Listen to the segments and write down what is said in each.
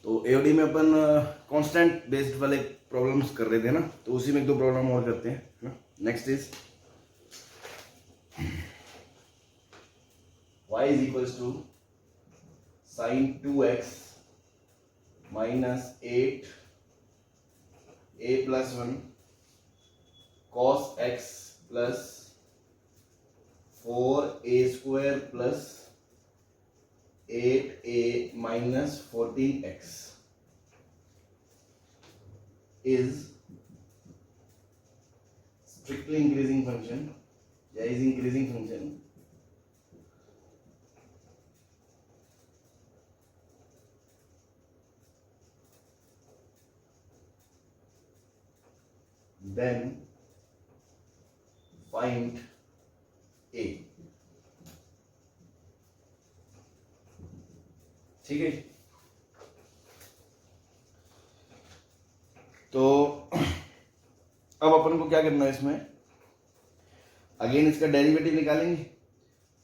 तो एओडी में अपन constant based वाले प्रॉब्लम्स कर रहे थे ना, तो उसी में एक दो प्रॉब्लम और करते हैं ना। Next is y is equals to sin 2x minus 8 a plus 1 cos x plus 4a square plus 8a minus 14x is strictly increasing function या is increasing function then find a। ठीक है, तो अब अपन को क्या करना है इसमें, अगेन इसका डेरिवेटिव निकालेंगे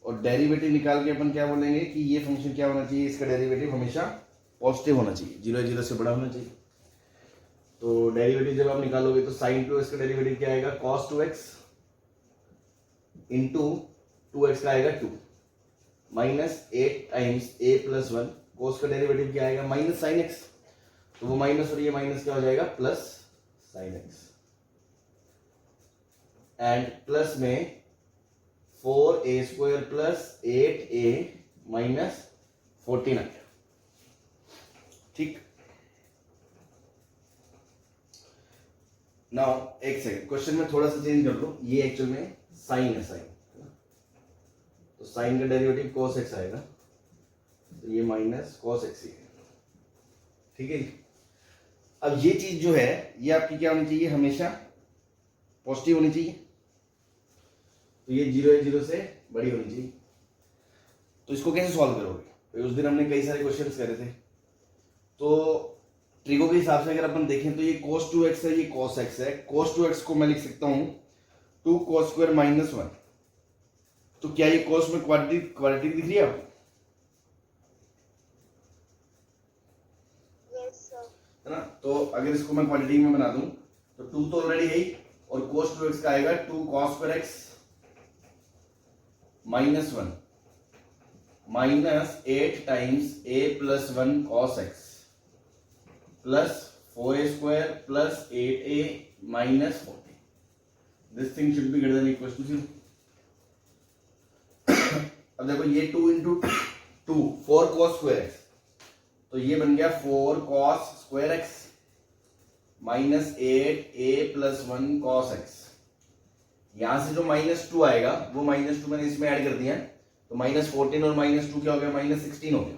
और डेरिवेटिव निकाल के अपन क्या बोलेंगे कि ये फंक्शन क्या होना चाहिए, इसका डेरिवेटिव हमेशा पॉजिटिव होना चाहिए, 0 से बड़ा होना चाहिए। तो डेरिवेटिव जब आप निकालोगे तो sin 2x का डेरिवेटिव क्या आएगा, cos 2x इंटू 2x का आएगा 2 minus 8 times a plus 1 cos का डेरिवेटिव क्या आएगा, माइनस साइन एक्स, तो वो माइनस और ये माइनस क्या हो जाएगा, plus sine x, and plus में 4a square plus 8a minus 14। ठीक, नाउ एक सेकंड, क्वेश्चन में थोड़ा सा चेंज कर लो, ये एक्चुअल में साइन है, साइन, तो साइन का डेरिवेटिव cos x आएगा, तो ये माइनस cos x ही है। ठीक है, अब ये चीज जो है ये आपकी क्या होनी चाहिए, हमेशा पॉजिटिव होनी चाहिए, तो ये 0 से बड़ी होनी चाहिए। तो इसको कैसे सॉल्व करोगे, तो उस दिन हमने कई सारे क्वेश्चंस करे थे, तो ट्रिगो के हिसाब से अगर अपन देखें तो ये cos 2x है, ये cos x है, cos 2x को मैं लिख सकता हूं 2 cos स्क्वायर माइनस 1, तो क्या ये cos में क्वाड्रेटिक दिख रही है आपको, है ना। तो अगर इसको मैं क्वाड्रेटिक में बना दूं तो 2 तो ऑलरेडी है ही, और cos 2x का आएगा 2 cos square x minus 1 minus 8 times a plus 1 cos x plus 4a square plus 8a minus 40। This thing should be greater than equal to 0। अब देखो ये 2 इंटू 2 4 cos स्क्वायर x, तो ये बन गया 4 cos square x minus 8a plus 1 cos x। यहां से जो माइनस 2 आएगा वो माइनस 2 मैंने इसमें ऐड कर दिया, तो माइनस 14 और माइनस 2 क्या हो गया, माइनस 16 हो गया।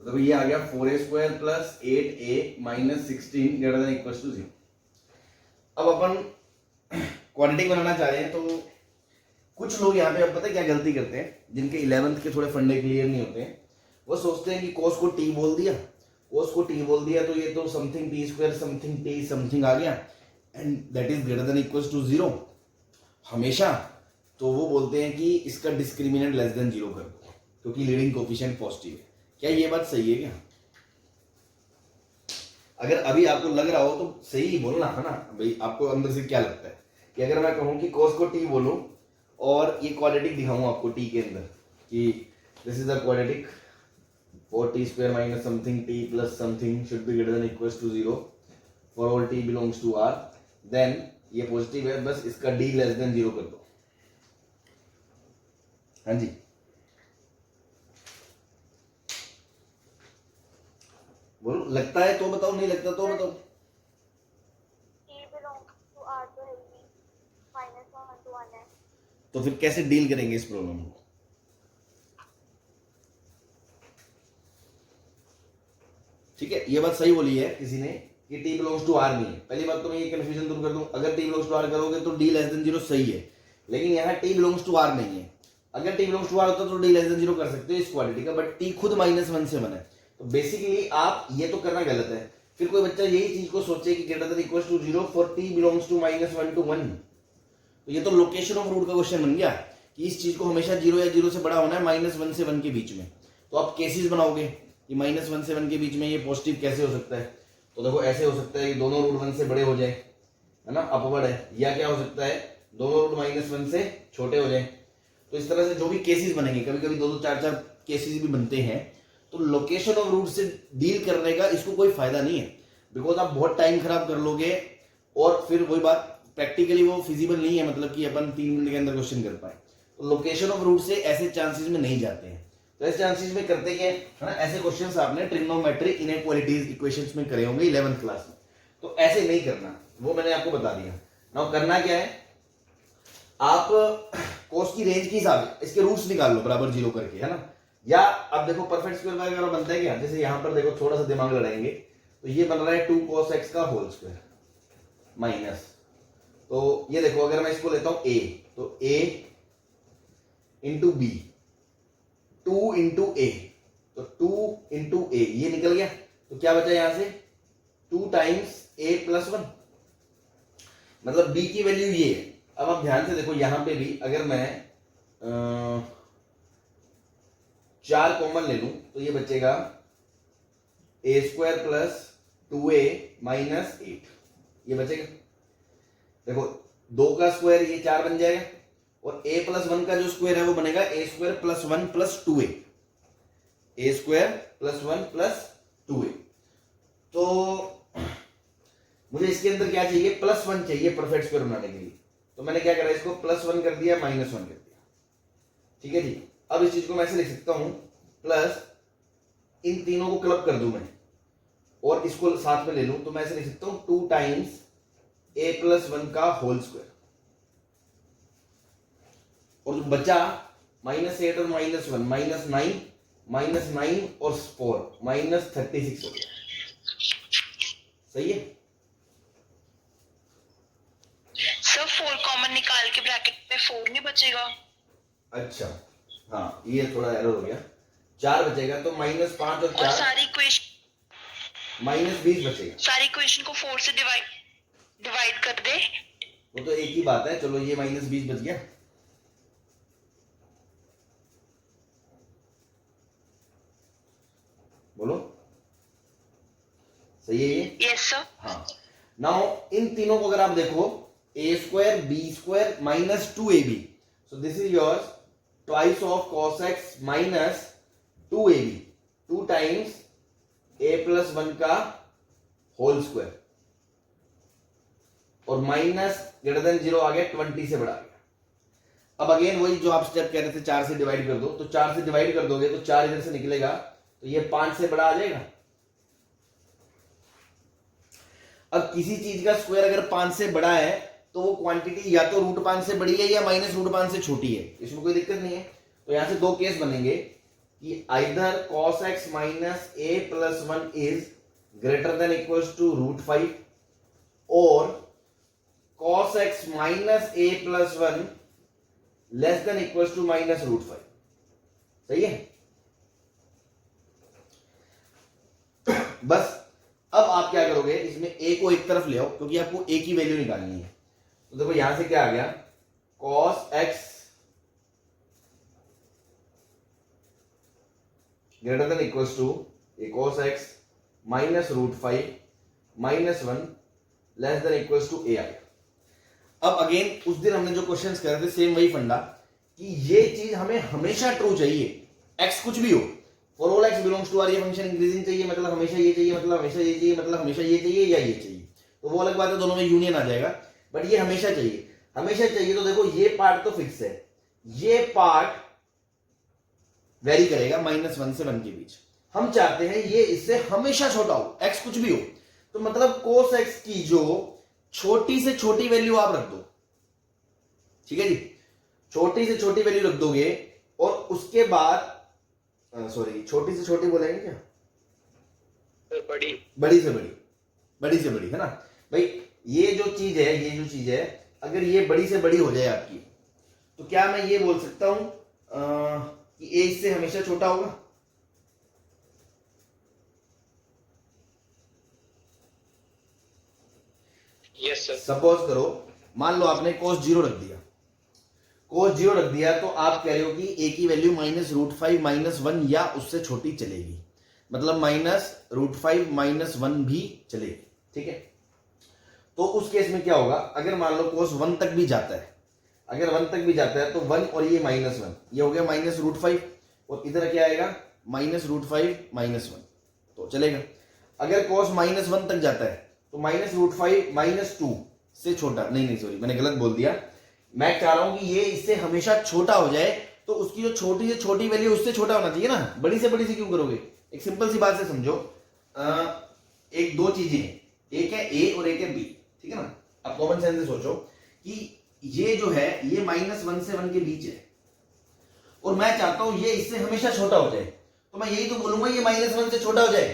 तो देखो ये आ गया 4a square plus 8a minus 16 greater than equal to 0। अब अपन क्वाड्रेटिक बनाना चाह रहे हैं, तो कुछ लोग यहाँ पे अब पता है क्या गलती करते हैं, जिनके 11th के थोड़े फंडे क्लियर नहीं होते हैं, वो सोचते हैं कि cos को t बोल दिया, cos को t बोल दिया तो ये तो something t square something t something आ गया and that is greater than equal to 0 हमेशा। तो वो बोलते हैं कि इसका डिस्क्रिमिनेंट लेस देन 0 कर दो क्योंकि लीडिंग कोफिशिएंट पॉजिटिव है। क्या ये बात सही है क्या? अगर अभी आपको लग रहा हो तो सही ही बोलना है ना भाई, आपको अंदर से क्या लगता है कि अगर मैं कहूं कि cos को t बोलूं और ये क्वाड्रेटिक दिखाऊं आपको t के अंदर कि this is a quadratic 4t square minus something t plus something should be greater than equals to 0 for all t belongs to r, then ये पॉजिटिव है, बस इसका d लेस देन 0 कर दो। हाँ जी, बोलो, लगता है तो बताओ, नहीं लगता तो बताओ। तो फिर कैसे डील करेंगे इस प्रॉब्लम को? ठीक है, ये बात सही बोली है किसी ने कि t बिलोंग्स टू r नहीं है। पहली बात तो मैं ये कंफ्यूजन दूर कर दूं, अगर t बिलोंग्स टू r करोगे तो d लेस देन 0 सही है, लेकिन यहाँ t बिलोंग्स टू r नहीं है। अगर t बिलोंग्स टू r होता तो d लेस देन 0 कर सकते हो इस क्वाड्रेटिक का, बट t खुद -1 से बना है, तो बेसिकली आप ये तो करना गलत है। फिर कोई बच्चा यही चीज को सोचे कि greater than equal to 0 for t belongs to -1 to 1, तो ये तो लोकेशन ऑफ रूट का क्वेश्चन बन गया कि इस चीज को हमेशा 0 या 0 से बड़ा होना है, -1 से 1 के बीच में। तो आप केसेस बनाओगे कि -1 से 1 के बीच में ये पॉजिटिव कैसे हो सकता है, तो देखो ऐसे हो सकता है कि दोनों रूट 1 से बड़े हो जाए, है ना, अपवर्ड है, या क्या हो सकता है दोनों रूट -1 से छोटे हो जाए। तो इस तरह से जो भी केसेस बनेंगे, कभी कभी 2-2 4-4 केसेस भी बनते हैं, तो लोकेशन ऑफ रूट से डील करने का इसको कोई फायदा नहीं है, बिकॉज आप बहुत टाइम खराब कर लोगे और फिर वही बात प्रैक्टिकली वो फिजिबल नहीं है, मतलब कि अपन 3 मिनट के अंदर क्वेश्चन कर पाए। तो लोकेशन ऑफ रूट से ऐसे चांसेस में नहीं जाते हैं। तो ऐसे चांसेस में करते क्या है ना, ऐसे क्वेश्चंस आपने ट्रिग्नोमेट्री इनइक्वालिटीज इक्वेशंस में करे होंगे 11th क्लास में, तो ऐसे नहीं करना, वो मैंने आपको बता दिया। नाउ करना क्या है, आप कोस की रेंज के हिसाब से इसके रूट्स निकाल लो बराबर 0 करके, है ना, या अब देखो परफेक्ट स्क्वायर वगैरह बनता है क्या, जैसे यहां पर देखो थोड़ा सा दिमाग लड़ाएंगे, तो ये बन रहा है 2 cos x का होल स्क्वायर माइनस, तो ये देखो अगर मैं इसको लेता हूं a, तो a into b, 2 into a, तो 2 इंटू a ये निकल गया, तो क्या बचा यहां से 2 टाइम्स a प्लस 1, मतलब b की वैल्यू ये है। अब आप ध्यान से देखो यहां पे भी अगर मैं 4 कॉमन ले लूं तो ये बचेगा a square plus 2a minus 8, ये बचेगा। देखो 2 का स्क्वायर ये 4 बन जाएगा, और a प्लस 1 का जो स्क्वायर है वो बनेगा a square plus 1 plus 2a, a square plus 1 plus 2a। तो मुझे इसके अंदर क्या चाहिए, प्लस 1 चाहिए परफेक्ट स्क्वायर बनाने के लिए, तो मैंने क्या करा, इसको प्लस 1 कर दिया, माइनस 1 कर दिया, ठीक है जी। अब इस चीज को मैं ऐसे लिख सकता हूं, प्लस इन तीनों को क्लब कर दूं मैं और इसको साथ में ले लूं, तो मैं ऐसे लिख सकता हूं 2 टाइम्स a प्लस 1 का होल स्क्वायर, और जो बचा -8 और -1 -9, -9 और 4 -36 हो गया, सही है। सर 4 कॉमन निकाल के ब्रैकेट में 4 नहीं बचेगा? अच्छा हाँ, ये थोड़ा एरर हो गया, 4 बचेगा, तो -5 और 4 सारी इक्वेशन -20 बचेगा। सारी इक्वेशन को 4 से डिवाइड कर दे, वो तो एक ही बात है, चलो ये -20 बच गया, बोलो सही है ये? Yes sir. हाँ, नाउ इन तीनों को अगर आप देखो, a square b square minus 2ab, so this is yours twice of cos x minus 2ab, 2 times a plus 1 का होल स्क्वायर, और माइनस ग्रेटर देन 0 आ गया, 20 से बढ़ा गया। अब अगेन वही जो आप स्टेप कह रहे थे, 4 से डिवाइड कर दो, तो 4 से डिवाइड कर दोगे तो 4 इधर से निकलेगा, तो ये 5 से बड़ा आ जाएगा। अब किसी चीज का स्क्वायर अगर 5 से बड़ा है तो वो क्वांटिटी या तो √5 से बड़ी है या -√5 से छोटी है, इसमें कोई दिक्कत नहीं है। तो यहां से 2 केस बनेंगे कि either cos x minus a plus 1 is greater than equals to √5, और cos x minus a plus 1 less than equals to -√5, सही है। बस अब आप क्या करोगे, इसमें a को एक तरफ ले आओ, क्योंकि आपको a की वैल्यू निकालनी है। तो देखो यहां से क्या आ गया, cos x greater than equals to cos x minus √5 minus 1 less than equals to a आ गया। अब अगेन उस दिन हमने जो क्वेश्चंस करे थे, सेम वही फंडा कि ये चीज हमें हमेशा ट्रू चाहिए, x कुछ भी हो, for all x belongs to R, ये फंक्शन इंक्रीजिंग चाहिए, मतलब हमेशा ये चाहिए, मतलब हमेशा ये चाहिए, मतलब हमेशा ये चाहिए या ये चाहिए, तो वो अलग बात है, दोनों में यूनियन आ जाएगा, बट ये हमेशा चाहिए, हमेशा चाहिए। तो देखो ये पार्ट तो फिक्स है, ये पार्ट वेरी करेगा -1 से 1 के बीच। हम चाहते हैं ये इससे हमेशा छोटा हो, x कुछ भी हो, तो मतलब cos x की जो छोटी से छोटी वैल्यू आप रख दो, ठीक है जी, छोटी से छोटी वैल्यू रख दोगे, और उसके बाद सॉरी छोटी से छोटी बोलेंगे क्या, बड़ी बड़ी से बड़ी, बड़ी से बड़ी, है ना भाई। ये जो चीज है, ये जो चीज है, अगर ये बड़ी से बड़ी हो जाए आपकी, तो क्या मैं ये बोल सकता हूं कि a इससे हमेशा छोटा होगा? Yes sir. सपोज करो, मान लो आपने cos 0 रख दिया, cos 0 रख दिया, तो आप कह रहे हो कि a की वैल्यू -√5 -1 या उससे छोटी चलेगी। मतलब -√5 -1 भी चलेगी, ठीक है। तो उस केस में क्या होगा, अगर मान लो cos 1 तक भी जाता है, अगर 1 तक भी जाता है तो 1 और ये -1, ये हो गया -√5 और इधर क्या आएगा -√5 -1, तो चलेगा। अगर cos -1 तक जाता है तो -√5 -2 से छोटा, नहीं सॉरी मैंने गलत बोल दिया, मैं चाह रहा हूं कि ये इससे हमेशा छोटा हो जाए, तो उसकी जो छोटी से छोटी वैल्यू उससे छोटा होना चाहिए ना, बड़ी से बड़ी से क्यों करोगे। एक सिंपल सी बात से समझो, एक दो चीजें हैं, एक है ए और एक है बी, ठीक है ना। अब कॉमन सेंस से सोचो कि ये जो है ये -1 से 1 के बीच है और मैं चाहता हूं ये इससे हमेशा छोटा हो जाए, तो मैं यही तो बोलूंगा ये -1 से छोटा हो जाए,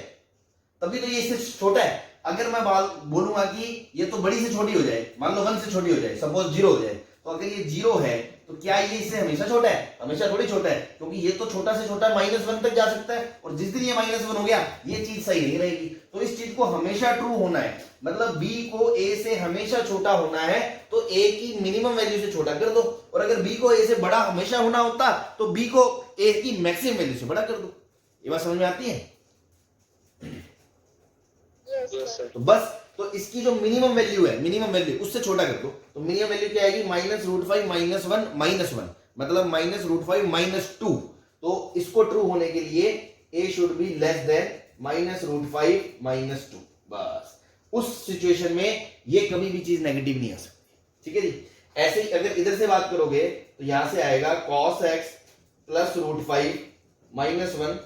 तभी तो ये इससे छोटा है। अगर मैं बोलूंगा कि ये तो बड़ी से छोटी हो जाए, मान लो 1 से छोटी हो जाए, सपोज 0 हो जाए, तो अगर ये 0 है तो क्या ये इससे हमेशा छोटा है, हमेशा थोड़ी छोटा है, क्योंकि ये तो छोटा से छोटा -1 तक जा सकता है, और जिस दिन ये -1 हो गया ये चीज सही नहीं रहेगी। तो इस चीज को हमेशा ट्रू होना है, मतलब b को a से हमेशा छोटा होना है, तो a की मिनिमम वैल्यू से छोटा कर दो, और अगर b को a से बड़ा हमेशा होना होता तो b को a की मैक्सिमम वैल्यू से बड़ा कर दो। ये बात समझ में आती है? तो बस, तो इसकी जो मिनिमम वैल्यू है, मिनिमम वैल्यू उससे छोटा कर दो, तो मिनिमम वैल्यू क्या आएगी -√5 -1 मतलब -√5 -2। तो इसको ट्रू होने के लिए a should be less then -√5 -2। बस उस सिचुएशन में ये कभी भी चीज नेगेटिव नहीं आ सकती, ठीक है जी। ऐसे ही अगर इधर से बात करोगे तो यहां से आएगा cos x + √5 -1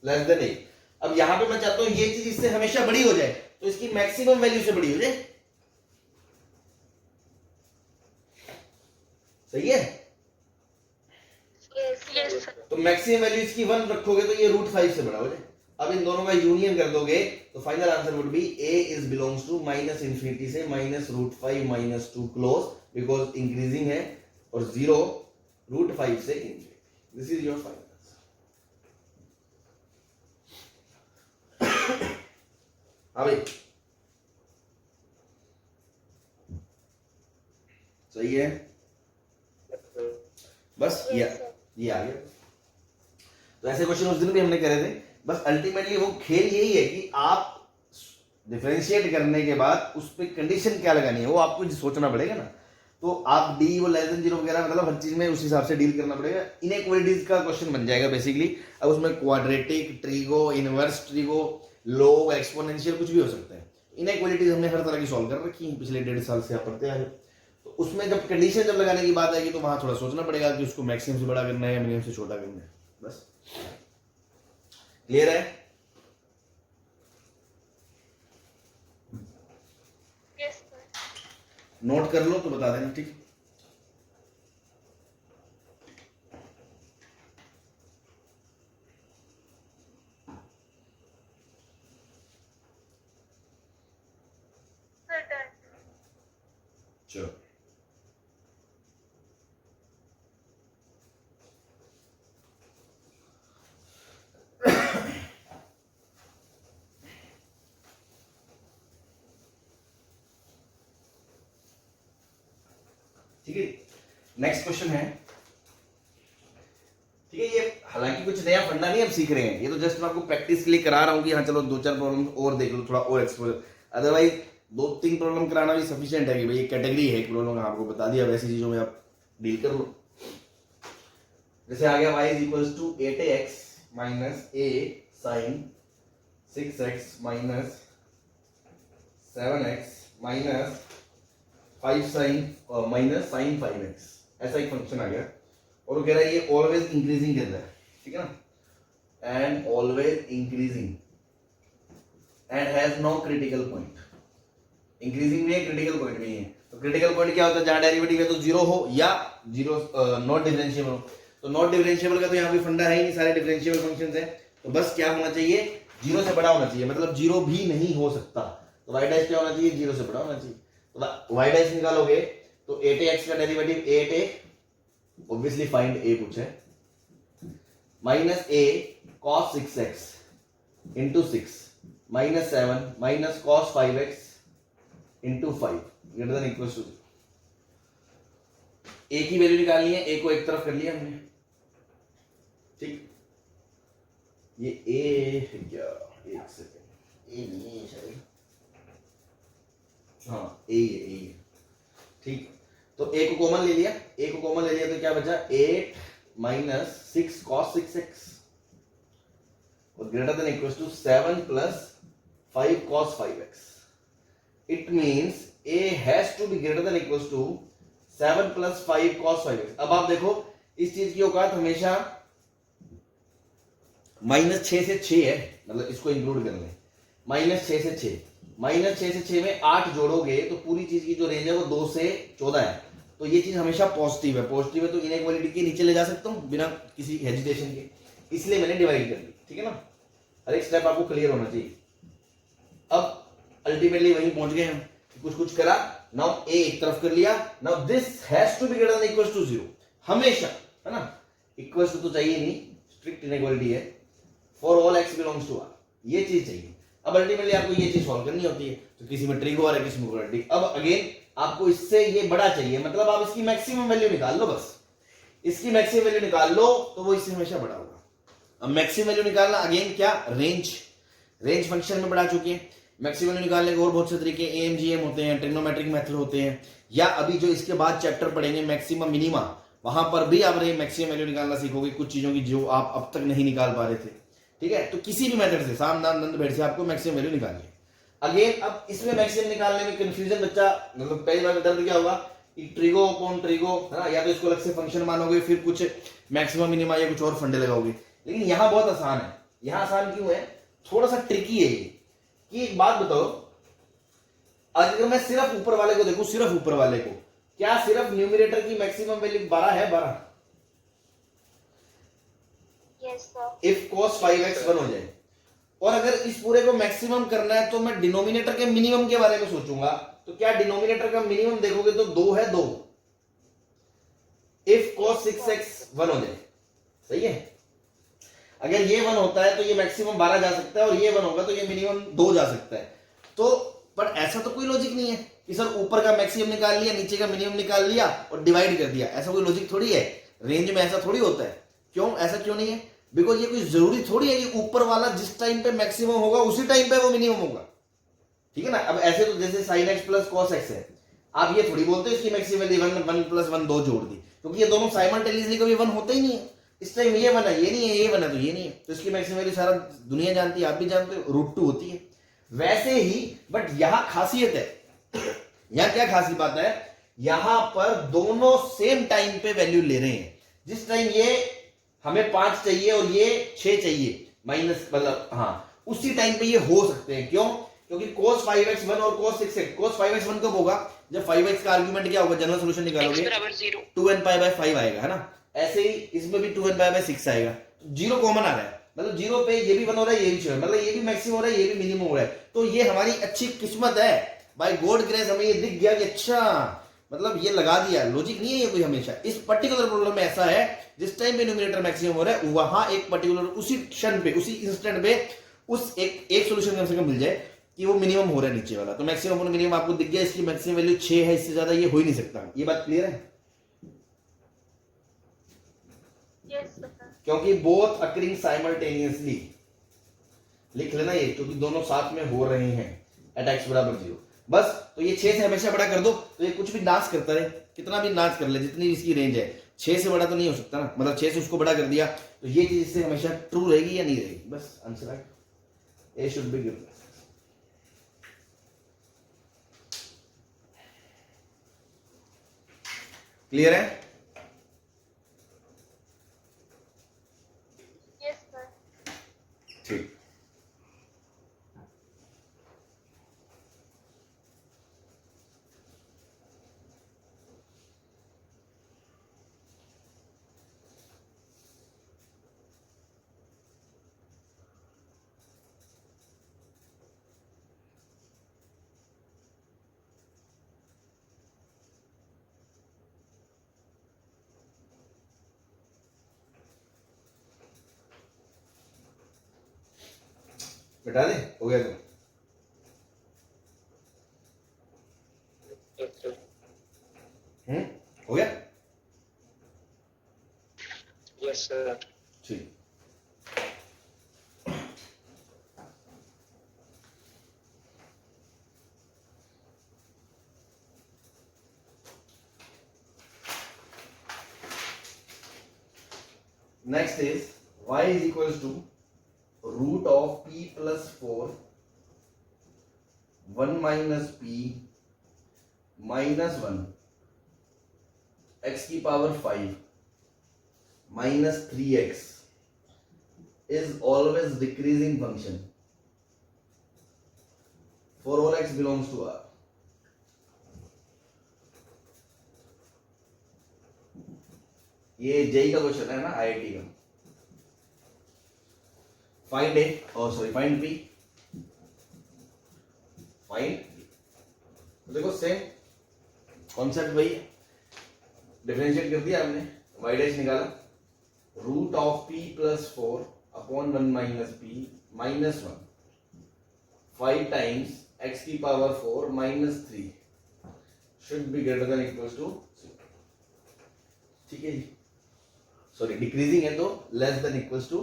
लेस देन 8। अब यहां पे मैं चाहता हूं ये चीज इससे हमेशा बड़ी हो जाए, तो इसकी मैक्सिमम वैल्यू से बड़ी हो जाए, सही है। yes, तो मैक्सिमम वैल्यू इसकी 1 रखोगे तो ये √5 से बड़ा हो जाए। अब इन दोनों का यूनियन कर दोगे तो final answer would be a is belongs to -∞ से -√5 -2 क्लोज, बिकॉज इंक्रीजिंग है, और 0 √5 से infinity. This is your final. हाँ भाई, सही है, बस ये आ गया। तो ऐसे क्वेश्चन उस दिन भी हमने करे थे। बस अल्टीमेटली वो खेल यही है कि आप डिफरेंशिएट करने के बाद उस पर कंडीशन क्या लगानी है वो आपको सोचना पड़ेगा ना। तो आप डी वो लेस देन 0 वगैरह, मतलब हर चीज में उस हिसाब से डील करना पड़ेगा। इनइक्वालिटीज का क्वेश्चन बन जाएगा बेसिकली। अब उसमें क्वाड्रेटिक, ट्रिगो, इनवर्स ट्रिगो, लोग, एक्सपोनेंशियल, कुछ भी हो सकता है। इनइक्वालिटीज हमने हर तरह की सॉल्व कर रखी है, पिछले 1.5 साल से आप पढ़ते आ रहे हो। तो उसमें जब कंडीशन जब लगाने की बात आएगी तो वहां थोड़ा सोचना पड़ेगा कि उसको मैक्सिमम से बड़ा करना है या मिनिमम से छोटा करना है। बस क्लियर है? yes, नोट कर लो तो बता देना, ठीक। चलो ठीक है, नेक्स्ट क्वेश्चन है। ठीक है, ये हालांकि कुछ नया फंडा नहीं हम सीख रहे हैं, ये तो जस्ट मैं आपको प्रैक्टिस के लिए करा रहा हूं कि हाँ चलो 2-4 प्रॉब्लम और देख लो, थोड़ा और एक्सपोजर। अदरवाइज 2-3 प्रॉब्लम कराना भी सफिशिएंट है कि भाई ये कैटेगरी है, एक प्रॉब्लम आपको बता दिया, वैसी चीजों में आप डील कर लो। जैसे आ गया y = 8x - a sin 6x - 7x - 5 sin sin 5x, ऐसा एक फंक्शन आ गया। और वो कह रहा है ये ऑलवेज इंक्रीजिंग कर रहा है, ठीक है ना, and always increasing and has no critical point. Increasing भी है, क्रिटिकल पॉइंट भी है। तो क्रिटिकल पॉइंट क्या होता है? जहां डेरिवेटिव है तो 0 हो या 0 नॉट डिफरेंशिएबल हो। तो नॉट डिफरेंशिएबल का तो यहाँ पे फंडा है ही नहीं, सारे डिफरेंशिएबल फंक्शंस है। तो बस क्या होना चाहिए? 0 से बड़ा होना चाहिए, मतलब 0 भी नहीं हो सकता। तो y डैश क्या होना चाहिए? 0 से बड़ा होना चाहिए। तो y डैश निकालोगे तो 8x का derivative 8a, obviously find a पूछा है, -a cos 6x into 6 -7 cos 5x into 5 greater than equals to 0। a की वैल्यू निकालनी है, a को एक तरफ कर लिया हमने, ठीक। ये ए है क्या, एक सेकेंड, ए नहीं है शायद, हाँ ए है, ठीक। तो ए को कॉमन ले लिया, ए को कॉमन ले लिया तो क्या बचा 8 माइनस 6 cos 6x और greater than equal to 7 plus 5 cos 5x। It means a has to be greater than equal to 7 plus 5 cos 5x। अब आप देखो इस चीज की औकात हमेशा -6 से 6 है, मतलब इसको इंक्लूड कर लें, -6 से 6, -6 से 6 में 8 जोड़ोगे तो पूरी चीज की जो रेंज है वो 2 से 14 है। तो ये चीज हमेशा पॉजिटिव है, पॉजिटिव है तो इनइक्वालिटी के नीचे ले जा सकता हूं बिना किसी हेजिटेशन के, इसलिए मैंने डिवाइड कर दी, ठीक है ना। हर एक स्टेप आपको क्लियर होना चाहिए। अब अल्टीमेटली वहीं पहुंच गए हम, कुछ कुछ करा, नाउ ए एक तरफ कर लिया, now this has to be greater than equal to 0 हमेशा, है ना। इक्वल टू तो चाहिए नहीं, स्ट्रिक्ट इनइक्वालिटी है, for all x belongs to R, ये चीज चाहिए। अब अल्टीमेटली आपको ये चीज सॉल्व करनी होती है, तो किसी में ट्रिगो है किसी में क्वाड्रेटिक। अब अगेन आपको इससे ये बड़ा चाहिए, मतलब आप इसकी मैक्सिमम वैल्यू निकाल लो, बस इसकी मैक्सिमम वैल्यू निकाल लो तो वो इससे हमेशा बड़ा होगा। अब मैक्सिमम वैल्यू निकालना अगेन क्या, रेंज फंक्शन में बढ़ा चुके हैं। मैक्सिमम वैल्यू निकालने के और बहुत से तरीके AMGM होते हैं, ट्रिग्नोमेट्रिक मेथड होते हैं, या अभी जो इसके बाद चैप्टर पढ़ेंगे मैक्सिमम मिनिमा, वहां पर भी आप मैक्सिमम वैल्यू निकालना सीखोगे, कुछ चीजों की जो आप अब तक नहीं निकाल पा रहे थे, ठीक है। तो किसी भी मेथड से साम दाम दंड भेद से आपको मैक्सिमम वैल्यू निकालनी है। अगेन अब इसमें मैक्सिमम निकालने में कंफ्यूजन बच्चा, मतलब पहली बार दर्द क्या होगा कि ट्रिगो अपॉन ट्रिगो, है ना, या तो इसको अलग से फंक्शन मानोगे, फिर कुछ मैक्सिमम मिनिमा या कुछ और फंडे लगाओगे। लेकिन यहां बहुत आसान है। यहां आसान क्यों है, थोड़ा सा ट्रिकी है ये, कि एक बात बताओ, अगर मैं सिर्फ ऊपर वाले को देखूं, सिर्फ ऊपर वाले को, क्या सिर्फ न्यूमरेटर की मैक्सिमम वैल्यू 12 है, 12? Yes, sir. If cos 5x 1 हो जाए, और अगर इस पूरे को मैक्सिमम करना है तो मैं डिनोमिनेटर के मिनिमम के बारे में सोचूंगा, तो क्या डिनोमिनेटर का मिनिमम देखोगे तो 2 है, 2। इफ cos 6x 1 हो जाए, सही है। अगर ये 1 होता है तो ये मैक्सिमम 12 जा सकता है, और ये 1 होगा तो ये मिनिमम 2 जा सकता है। तो पर ऐसा तो कोई लॉजिक नहीं है कि सर ऊपर का मैक्सिमम निकाल लिया, नीचे का मिनिमम निकाल लिया और डिवाइड कर दिया, ऐसा कोई लॉजिक थोड़ी है। रेंज में ऐसा थोड़ी होता है। क्यों ऐसा क्यों नहीं है? बिकॉज ये कोई जरूरी थोड़ी है कि ऊपर वाला जिस टाइम पे मैक्सिमम होगा उसी टाइम पे वो मिनिमम होगा, ठीक है ना। अब ऐसे तो जैसे sin x plus cos x है, आप ये थोड़ी बोलते हो इसकी मैक्सिमम वैल्यू 1 प्लस 1 2 जोड़ दी, क्योंकि ये दोनों साइमल्टेनियसली कभी 1 होते ही नहीं है। इस टाइम ये 1 है, ये नहीं है, ये 1 है तो ये नहीं है, तो इसकी मैक्सिमम वैल्यू सारा दुनिया जानती है, आप भी जानते हो, √2 होती है। वैसे ही बट यहां खासियत है, यहां क्या खासी बात है, यहां पर दोनों सेम टाइम पे वैल्यू ले रहे हैं। जिस टाइम ये हमें 5 चाहिए और ये 6 चाहिए माइनस, मतलब हाँ, उसी टाइम पे ये हो सकते हैं। क्यों? क्योंकि cos 5x 1 और cos 6x, cos 5x 1 कब होगा, जब 5x का आर्गुमेंट क्या होगा, जनरल सॉल्यूशन निकालोगे, x बराबर 0, 2n/5 आएगा, है ना। ऐसे ही इसमें भी 2n/6 आएगा, तो 0 कॉमन आ रहा है, मतलब 0 पे ये भी 1 हो रहा है, ये भी 6, मतलब ये भी मैक्सिमम हो रहा है, ये भी मिनिमम हो रहा है। तो ये हमारी अच्छी किस्मत है, बाय गॉड ग्रेस हमें ये दिख गया कि अच्छा, मतलब ये लगा दिया, लॉजिक नहीं है ये कोई हमेशा। इस पर्टिकुलर प्रॉब्लम में ऐसा है, जिस टाइम पे न्यूमरेटर मैक्सिमम हो रहा है वहां एक पर्टिकुलर उसी क्षण पे, उसी इंस्टेंट पे उस एक सॉल्यूशन कम से कम मिल जाए कि वो मिनिमम हो रहा है नीचे वाला, तो मैक्सिमम और मिनिमम आपको दिख गया, इसकी मैक्सिमम वैल्यू 6 है, इससे ज्यादा ये हो ही नहीं सकता। ये बात क्लियर है? yes, sir. क्योंकि बोथ अकरिंग साइमल्टेनियसली, लिख लेना ये, क्योंकि दोनों साथ में हो रहे हैं एट x बराबर 0। बस तो ये 6 से हमेशा बड़ा कर दो, तो ये कुछ भी नाच करता है, कितना भी नाच कर ले, जितनी इसकी रेंज है, 6 से बड़ा तो नहीं हो सकता ना, मतलब 6 से उसको बड़ा कर दिया तो ये चीज इससे हमेशा ट्रू रहेगी या नहीं रहेगी। बस आंसर है, ए शुड बी गिवन। क्लियर है? Yes, sir. ठीक। बता दे, हो गया तो हो गया। Yes, sir. ठीक। Next is y is equals to root of p plus 4 1 minus p minus 1 x की power 5 minus 3x is always decreasing function for all x belongs to R. ये जेई का क्वेश्चन है ना, IIT का. Find a, find p, find. देखो same concept वही है, differentiate कर दिया हमने, y डैश निकाला, root of p plus 4 upon 1 minus p minus 1 5 times x की power 4 minus 3 should be greater than equals to 0. ठीक है जी, सॉरी डिक्रीजिंग है तो लेस देन इक्वल्स टू.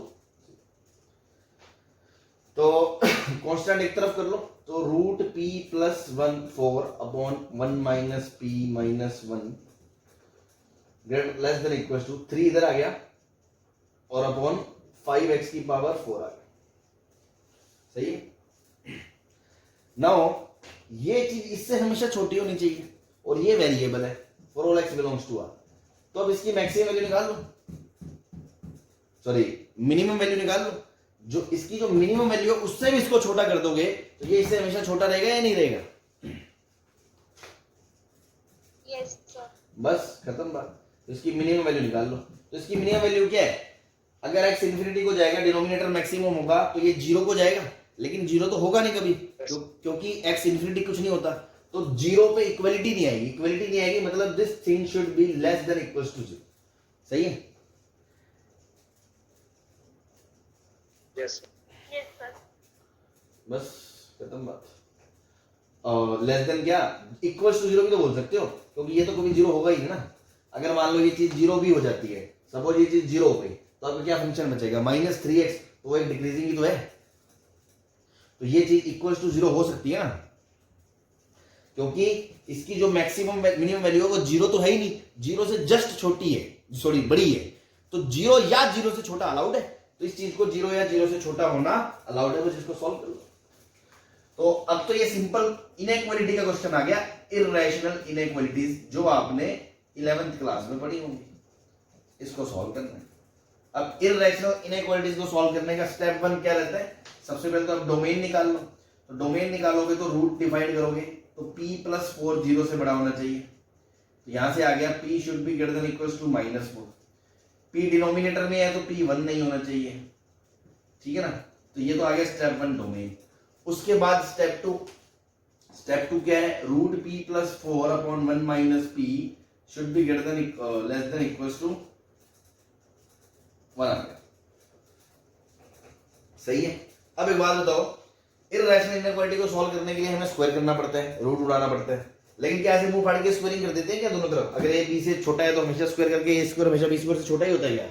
तो कांस्टेंट एक तरफ कर लो, तो root p plus 1 4 upon 1 minus p minus 1 greater less than equals to 3 इधर आ गया और अपॉन 5x की पावर 4 आ गया. सही है. नाउ ये चीज इससे हमेशा छोटी होनी चाहिए और ये वेरिएबल है for all x belongs to R. तो अब इसकी मैक्सिमम वैल्यू निकाल लो, सॉरी मिनिमम वैल्यू निकाल लो. जो इसकी जो मिनिमम वैल्यू है उससे भी इसको छोटा कर दोगे तो ये इससे हमेशा छोटा रहेगा या नहीं रहेगा? Yes sir. बस खत्म बात. तो इसकी मिनिमम वैल्यू निकाल लो. तो इसकी मिनिमम वैल्यू क्या है? अगर x इन्फिनिटी को जाएगा, डिनोमिनेटर मैक्सिमम होगा, तो ये 0 को जाएगा, लेकिन 0 तो होगा नहीं कभी, क्योंकि x इन्फिनिटी कुछ नहीं होता. तो 0 पे इक्वलिटी नहीं आएगी. इक्वलिटी नहीं आएगी मतलब this thing should be less than equals to 0. सही है. Yes sir. बस खत्म बात. लेस देन क्या, इक्वल्स टू 0 भी तो बोल सकते हो, क्योंकि ये तो कभी 0 होगा ही नहीं ना. अगर मान लो ये चीज 0 भी हो जाती है, सपोज ये चीज 0 हो गई, तो आपका क्या फंक्शन बचेगा? Minus 3x. तो वो एक डिक्रीजिंग ही तो है. तो ये चीज इक्वल्स टू 0 हो सकती है ना, क्योंकि इसकी जो मैक्सिमम मिनिमम वैल्यू है वो 0 तो है ही नहीं, 0 से जस्ट छोटी है, सॉरी बड़ी है. तो 0 या 0 से छोटा अलाउड है. तो इस चीज को 0 या 0 से छोटा होना अलाउड है. वो जिसको सॉल्व कर लो. तो अब तो ये सिंपल इनइक्वालिटी का क्वेश्चन आ गया, इररेशनल इनइक्वालिटीज, जो आपने 11th क्लास में पढ़ी होंगी. इसको सॉल्व करना है. अब इररेशनल इनइक्वालिटीज को सॉल्व करने का स्टेप 1 क्या रहता है? सबसे पहले तो आप डोमेन निकाल लो. तो डोमेन निकालोगे तो रूट डिफाइन करोगे, तो p प्लस 4 0 से बड़ा होना चाहिए. तो यहां से आ गया p should be greater than equals to minus 4. p denominator में है तो p 1 नहीं होना चाहिए. ठीक है ना. तो ये तो आ गया स्टेप 1 डोमेन. उसके बाद स्टेप 2. स्टेप 2 क्या है? Root p plus 4 upon 1 minus p should be greater than less than equals to 1 आ गया. सही है. अब एक बात बताओ, इररेशनल इनइक्वालिटी को सॉल्व करने के लिए हमें स्क्वायर करना पड़ता है, रूट उड़ाना पड़ता है. लेकिन क्या ऐसे मुंह फाड़ के स्क्वायरिंग कर देते हैं क्या दोनों तरफ? अगर ए बी से छोटा है तो हमेशा स्क्वायर करके ए स्क्वायर हमेशा बी स्क्वायर से छोटा ही होता है क्या?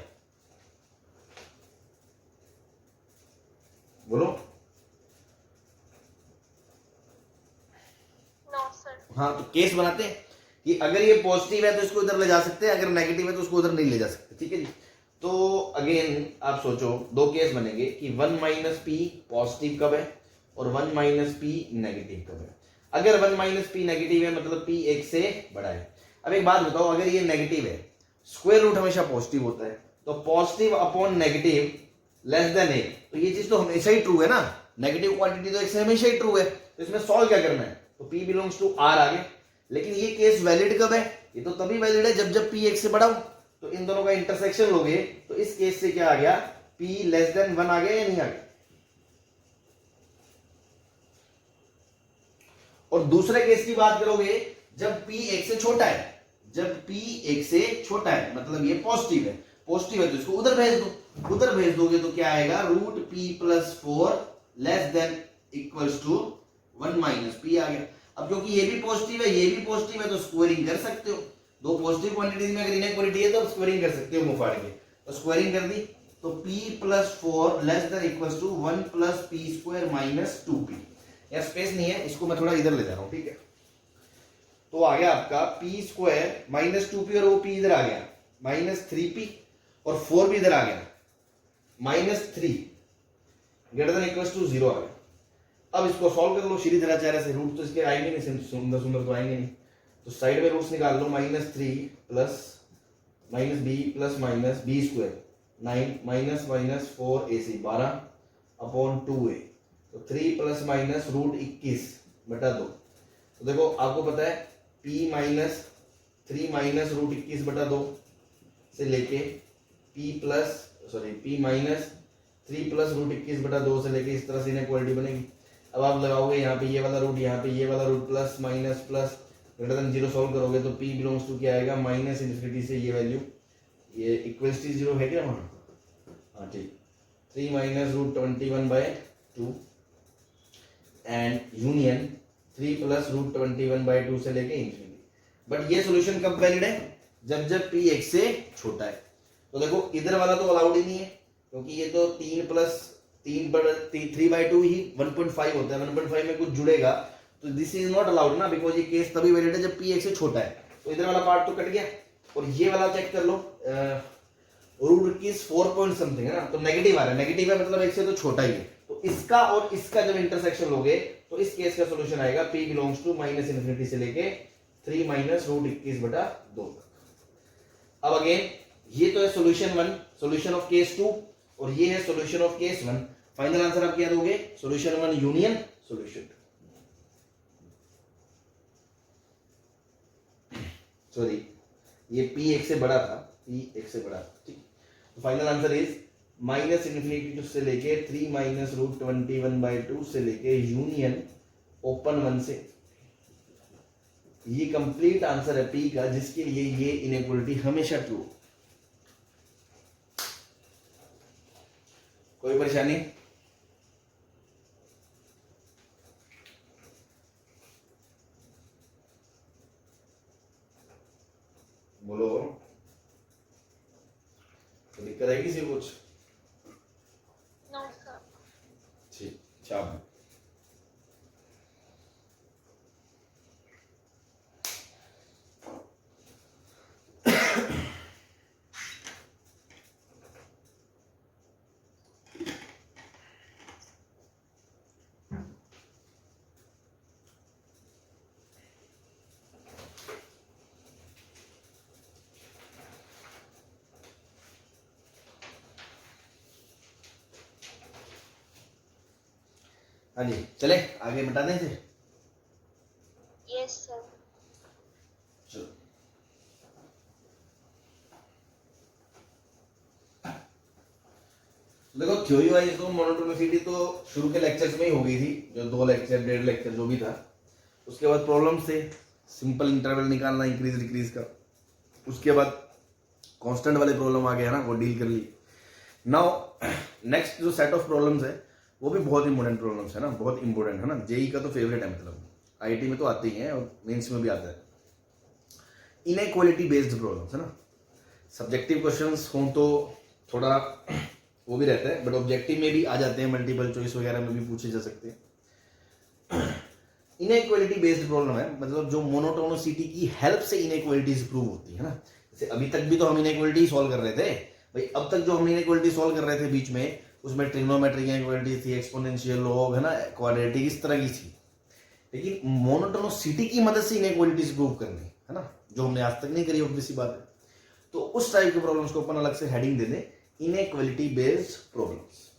बोलो. No sir. हाँ, तो केस बनाते हैं कि अगर ये पॉजिटिव है तो इसको इधर ले जा सकते हैं, अगर नेगेटिव है तो उसको उधर नहीं ले जा सकते. ठीक है जी. तो अगेन आप सोचो, दो केस बनेंगे कि 1 माइनस पी पॉजिटिव कब है और 1 माइनस पी नेगेटिव कब है. अगर 1 माइनस पी नेगेटिव है मतलब p 1 से बड़ा है. अब एक बात बताओ, अगर ये नेगेटिव है, स्क्वायर रूट हमेशा पॉजिटिव होता है, तो positive upon negative less than 1, तो ये चीज तो हमेशा ही ट्रू है ना. नेगेटिव क्वांटिटी तो 1 से हमेशा ही ट्रू है. तो इसमें सॉल्व क्या करना है? तो p बिलोंग्स टू r आ गया. लेकिन ये केस वैलिड कब है? ये तो तभी वैलिड है जब p 1 से बड़ा हो. तो इन दोनों का इंटरसेक्शन लोगे तो इस केस से क्या आ गया? p लेस देन 1 आ गया या नहीं आ गया? और दूसरे केस की बात करोगे जब p 1 से छोटा है. जब p 1 से छोटा है मतलब ये पॉजिटिव है. पॉजिटिव है तो इसको उधर भेज दो. उधर भेज दोगे तो क्या आएगा? Root p plus 4 less than equals to 1 minus p आ गया. अब क्योंकि ये भी पॉजिटिव है ये भी पॉजिटिव है तो स्क्वायरिंग कर सकते हो. दो पॉजिटिव क्वांटिटीज में अगर इनइक्वालिटी है तो स्क्वायरिंग कर सकते हो मुंह फाड़ के. तो स्क्वायरिंग कर दी तो p plus 4 less than equals to 1 plus p square minus 2p. यार स्पेस नहीं है, इसको मैं थोड़ा इधर ले जा रहा हूं. ठीक है. तो आ गया आपका p स्क्वायर माइनस 2p और वो p इधर आ गया माइनस 3p. और 4 भी इधर आ गया, -3 ग्रेटर देन इक्वल टू 0 आ गया। अब इसको सॉल्व कर लो सीधे से, रूट तो इसके आएंगे नहीं, सुंदर सुंदर तो आएंगे नहीं, तो साइड में रूट्स निकाल लो, -3 plus -b plus minus b square 9 minus minus 4ac 12/2a, तो 3 प्लस माइनस रूट 21/2। तो देखो आपको पता है p माइनस 3 माइनस रूट 21/2 से लेके p माइनस 3 प्लस रूट 21/2 से लेके इस तरह से इनइक्वालिटी बनेगी। अब आप लगाओगे यहाँ पे ये वाला रूट, यहाँ पे ये वाला root, plus minus plus greater than 0 solve करोगे तो p बिलोंग्स टू क्या आएगा, -∞ से ये वैल्यू, ये इक्वल्स टू 0 है क्या वहाँ? हाँ ठीक, 3 minus root 21/2 and union 3 plus root 21/2 से लेके इंफिनिटी। बट ये सॉल्यूशन कब वैलिड है? जब p x से छोटा है। तो देखो इधर वाला तो अलाउड ही नहीं है, क्योंकि ये तो 3 प्लस 3/2 ही 1.5 होता है, 1.5 में कुछ जुड़ेगा, तो दिस इज नॉट अलाउड ना, बिकॉज ये केस तभी वैलिड है जब p x से छोटा है। तो इधर वाला पार्ट तो कट गया, और ये वाला चेक कर लो, रूट की 4 पॉइंट समथिंग है ना, तो नेगेटिव आ रहा है, नेगेटिव है मतलब x से तो छोटा ही है। तो इसका और इसका जब इंटरसेक्शन लोगे तो इस केस का सॉल्यूशन आएगा p बिलोंग्स टू -∞ से लेके 3 माइनस रूट 21/2 तक। अब अगेन ये तो है सॉल्यूशन 1, सॉल्यूशन ऑफ केस 2, और ये है solution of case 1। Final answer आप क्या दोगे? Solution 1 union solution 2। सॉरी, ये p x से बड़ा था, p x से बड़ा, ठीक। तो फाइनल आंसर इज -∞ से लेके 3 माइनस रूट 21/2 से लेके यूनियन ओपन 1 से, ये कंप्लीट आंसर है p का, जिसके लिए ये इनइक्वालिटी हमेशा ट्रू। कोई परेशानी? बोलो, तो दिक्कत है किसी को कुछ? No sir. ठीक, अच्छा। हाँ जी, चले आगे बता दें फिर। Yes sir. चलो, देखो थ्योरी वाइज तो मोनोटोनिसिटी तो शुरू के लेक्चर्स में ही हो गई थी, जो 2 लेक्चर 1.5 लेक्चर जो भी था। उसके बाद प्रॉब्लम्स थे, सिंपल इंटरवल निकालना इंक्रीज डिक्रीज का, उसके बाद कांस्टेंट वाले प्रॉब्लम आ गया ना, वो डील कर ली। नाउ नेक्स्ट जो सेट ऑफ प्रॉब्लम्स है वो भी बहुत इंपॉर्टेंट प्रॉब्लम्स है ना, बहुत इंपॉर्टेंट है ना, जेई का तो फेवरेट है, मतलब आईटी में तो आते ही हैं और मेंस में भी आता है। इनइक्वालिटी बेस्ड प्रॉब्लम्स है ना, सब्जेक्टिव क्वेश्चंस हों तो थोड़ा वो भी रहता है, बट ऑब्जेक्टिव में भी आ जाते हैं, मल्टीपल चॉइस वगैरह में भी पूछे जा सकते हैं। इनइक्वालिटी बेस्ड प्रॉब्लम है, मतलब जो मोनोटोनिसिटी की हेल्प से इनइक्वालिटीज प्रूव होती है ना। जैसे अभी तक भी तो हम इनइक्वालिटी सॉल्व कर रहे थे भाई, अब तक जो हम इनइक्वालिटी सॉल्व कर रहे थे बीच में, उसमें ट्रिग्नोमेट्रिक इनइक्वालिटी थी, एक्सपोनेंशियल लॉग है ना, क्वाड्रेटिक, इस तरह की थी। लेकिन मोनोटोनिसिटी की मदद से इनइक्वालिटीज प्रूव करनी है ना, जो हमने आज तक नहीं करी, ऑब्वियस सी बात है। तो उस टाइप के प्रॉब्लम्स को अपन अलग से हेडिंग दे दें, इनइक्वालिटी बेस्ड प्रॉब्लम्स।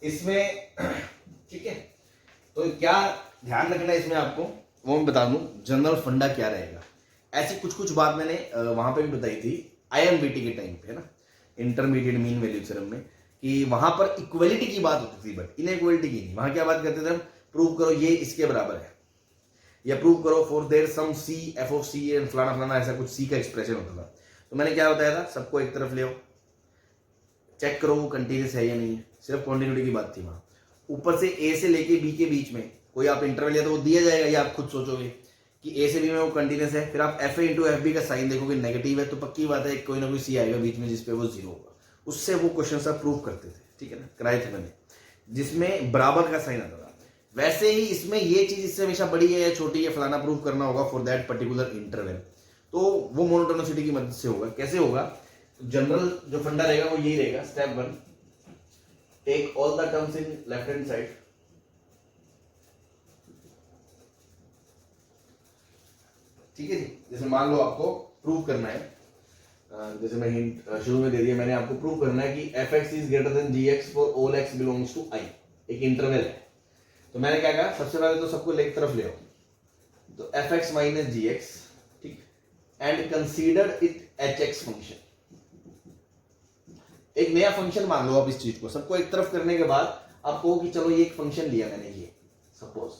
इसमें ठीक है, तो क्या ध्यान रखना है इसमें आपको, वो मैं बता दूं, जनरल फंडा क्या रहेगा। ऐसी कुछ कुछ बात मैंने वहां पे भी बताई थी IMBT के टाइम पे, है ना, इंटरमीडिएट मीन वैल्यू थ्योरम में, कि वहां पर इक्वलिटी की बात होती थी, बट इनइक्वालिटी की नहीं। वहां क्या बात करते थे हम, प्रूव करो ये इसके बराबर है, या प्रूव करो for there some c f of c and फलाना फलाना, ऐसा कुछ c का एक्सप्रेशन होता था। तो मैंने क्या बताया था, सबको एक तरफ ले आओ, चेक करो वो कंटिन्यूस है या नहीं है, सिर्फ कॉन्टिन्यूटी की बात थी वहां। ऊपर से a से लेके b के बीच में कोई आप इंटरवल या तो वो दिया जाएगा, या आप खुद सोचोगे कि ए से बी में वो कंटिन्यूस है, फिर आप f a into f b का साइन देखोगे नेगेटिव है, तो पक्की बात है कोई ना कोई सी आएगा बीच में जिसपे वो जीरो होगा। उससे वो क्वेश्चन आप प्रूव करते थे, ठीक है ना, कराए थे मैंने, जिसमें बराबर का साइन आता था। वैसे ही इसमें ये चीज इससे हमेशा बड़ी है या छोटी है फलाना प्रूव करना होगा फॉर दैट पर्टिकुलर इंटरवल, तो वो मोनोटोनिसिटी की मदद से होगा। कैसे होगा? जनरल जो फंडा रहेगा वो यही रहेगा। Step 1, take all the terms in left hand side, ठीक है जी। जैसे मान लो आपको प्रूव करना है, जैसे मैं हिंट शुरू में दे दिया मैंने, आपको प्रूव करना है कि F X is greater than G X for all x belongs to I, एक इंटरवल है। तो मैंने क्या कहा, सबसे पहले तो सबको एक तरफ ले आओ, तो एफ एक्स माइनस जी एक्स, ठीक, and consider it H x function. एक नया फंक्शन मान लो आप इस चीज को, सबको एक तरफ करने के बाद आप कहो कि चलो ये एक फंक्शन लिया मैंने, ये सपोज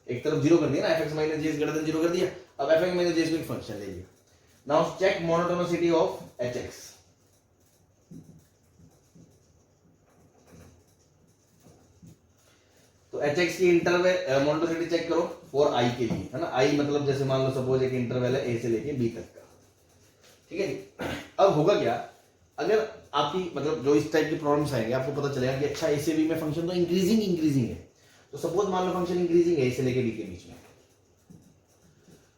एक तरफ जीरो कर दिया ना, एफ एक्स माइनस जी एक्स ग्रेटर देन जीरो कर दिया, अब एफ एक्स माइनस जी एक्स को एक फंक्शन ले लिया। Now check monotonicity of h x. तो एच एक्स की इंटरवल मोनोटोनिसिटी चेक करो फॉर आई के लिए, है ना। आई मतलब जैसे मान लो सपोज एक इंटरवल है ए से लेके बी तक का, ठीक है जी। अब होगा क्या, अगर आपकी मतलब जो इस टाइप की प्रॉब्लम्स आएंगे आपको पता चलेगा कि अच्छा ए से बी में फंक्शन तो इंक्रीजिंग है, तो सपोज मान लो फंक्शन इंक्रीजिंग है ए से लेके बी के बीच में,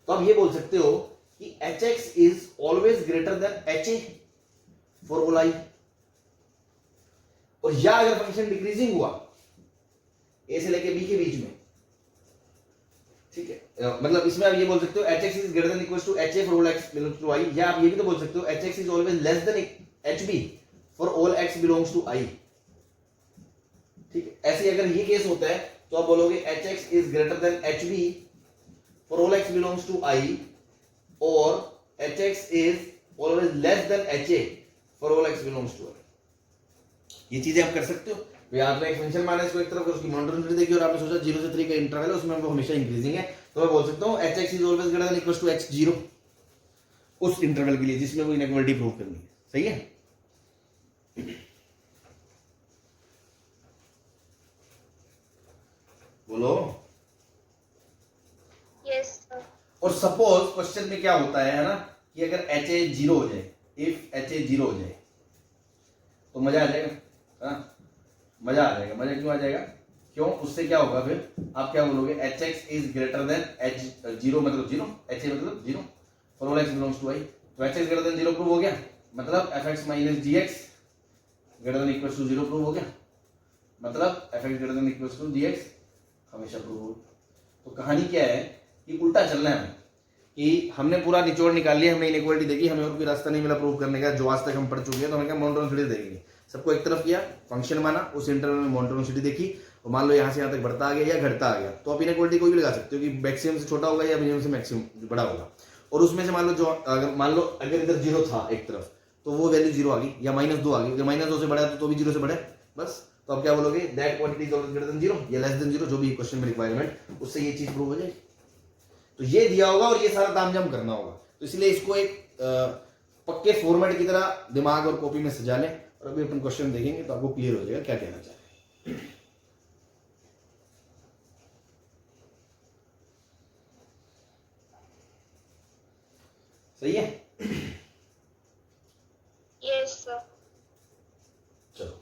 तो आप ये बोल सकते हो कि H x is always greater than H A for all I. और या अगर फंक्शन डिक्रीजिंग हुआ ए से लेके बी के बीच में, ठीक है, मतलब इसमें आप ये बोल सकते हो H x is greater than equal to H A for all x belongs to I, या आप ये भी तो बोल सकते हो H x is always less than H B for all x belongs to I, ठीक है। ऐसे अगर ये केस होता है तो आप बोलोगे H x is greater than H B for all x belongs to I, और H x is always less than H A for all x belongs to I. ये चीजें आप कर सकते हो। भाई आपने एक फंक्शन माना इसको एक तरफ, उसकी मोनोटोनिसिटी देखी और आपने सोचा 0 से 3 का इंटरवल है उसमें वो हमेशा इंक्रीजिंग है, तो मैं बोल सकता हूं h x is always greater than equal to h zero उस इंटरवल के लिए जिसमें वो इनइक्वालिटी प्रूव करनी है। सही है? बोलो। Yes sir. और सपोज क्वेश्चन में क्या होता है ना, कि अगर एच ए जीरो हो जाए, इफ एच ए जीरो हो जाए तो मजा आ जाएगा, हाँ मजा आ जाएगा। मजा क्यों आ जाएगा? क्यों? उससे क्या होगा फिर आप क्या बोलोगे, H x is greater than H zero मतलब जीरो, एच ए मतलब zero for all x belongs to I, तो H X greater than zero prove हो गया, मतलब F x minus ji x greater than equal to zero prove हो गया, मतलब F X greater than equal to G X हमेशा prove हो। तो कहानी क्या है कि उल्टा चलना है, कि हमने पूरा निचोड़ निकाल लिया, हमने इनइक्वालिटी देखी, हमें और कोई रास्ता नहीं मिला प्रूव करने का जो आज तक हम पढ़ चुके हैं, तो हमें क्या मोनोटोनिसिटी देखेंगे। सबको एक तरफ किया, फंक्शन माना, उस इंटरवल में मोनोटोनिसिटी देखी, और मान लो यहाँ से यहाँ तक बढ़ता आ गया या घटता आ गया, तो आप इनइक्वालिटी कोई भी लगा सकते हो कि मैक्सिमम से छोटा होगा या मिनिमम से मैक्सिमम बड़ा होगा। और उसमें से मान लो जो अगर मान लो अगर इधर जीरो था एक तरफ तो वो वैल्यू जीरो आ गई, या -2 आ गई, अगर -2 से बड़ा है तो भी जीरो से बड़ा है, बस। तो आप क्या बोलोगे, that quantity is always greater than zero या लेस देन जीरो, जो भी क्वेश्चन में रिक्वायरमेंट, उससे ये चीज प्रूव हो जाएगी। तो ये दिया होगा और ये सारा तामझाम करना होगा, तो इसलिए इसको एक पक्के फॉर्मेट की तरह दिमाग और कॉपी में सजा लें, और अभी अपन क्वेश्चन देखेंगे तो आपको क्लियर हो जाएगा क्या कहना चाह रहे हैं। सही है? Yes sir. चलो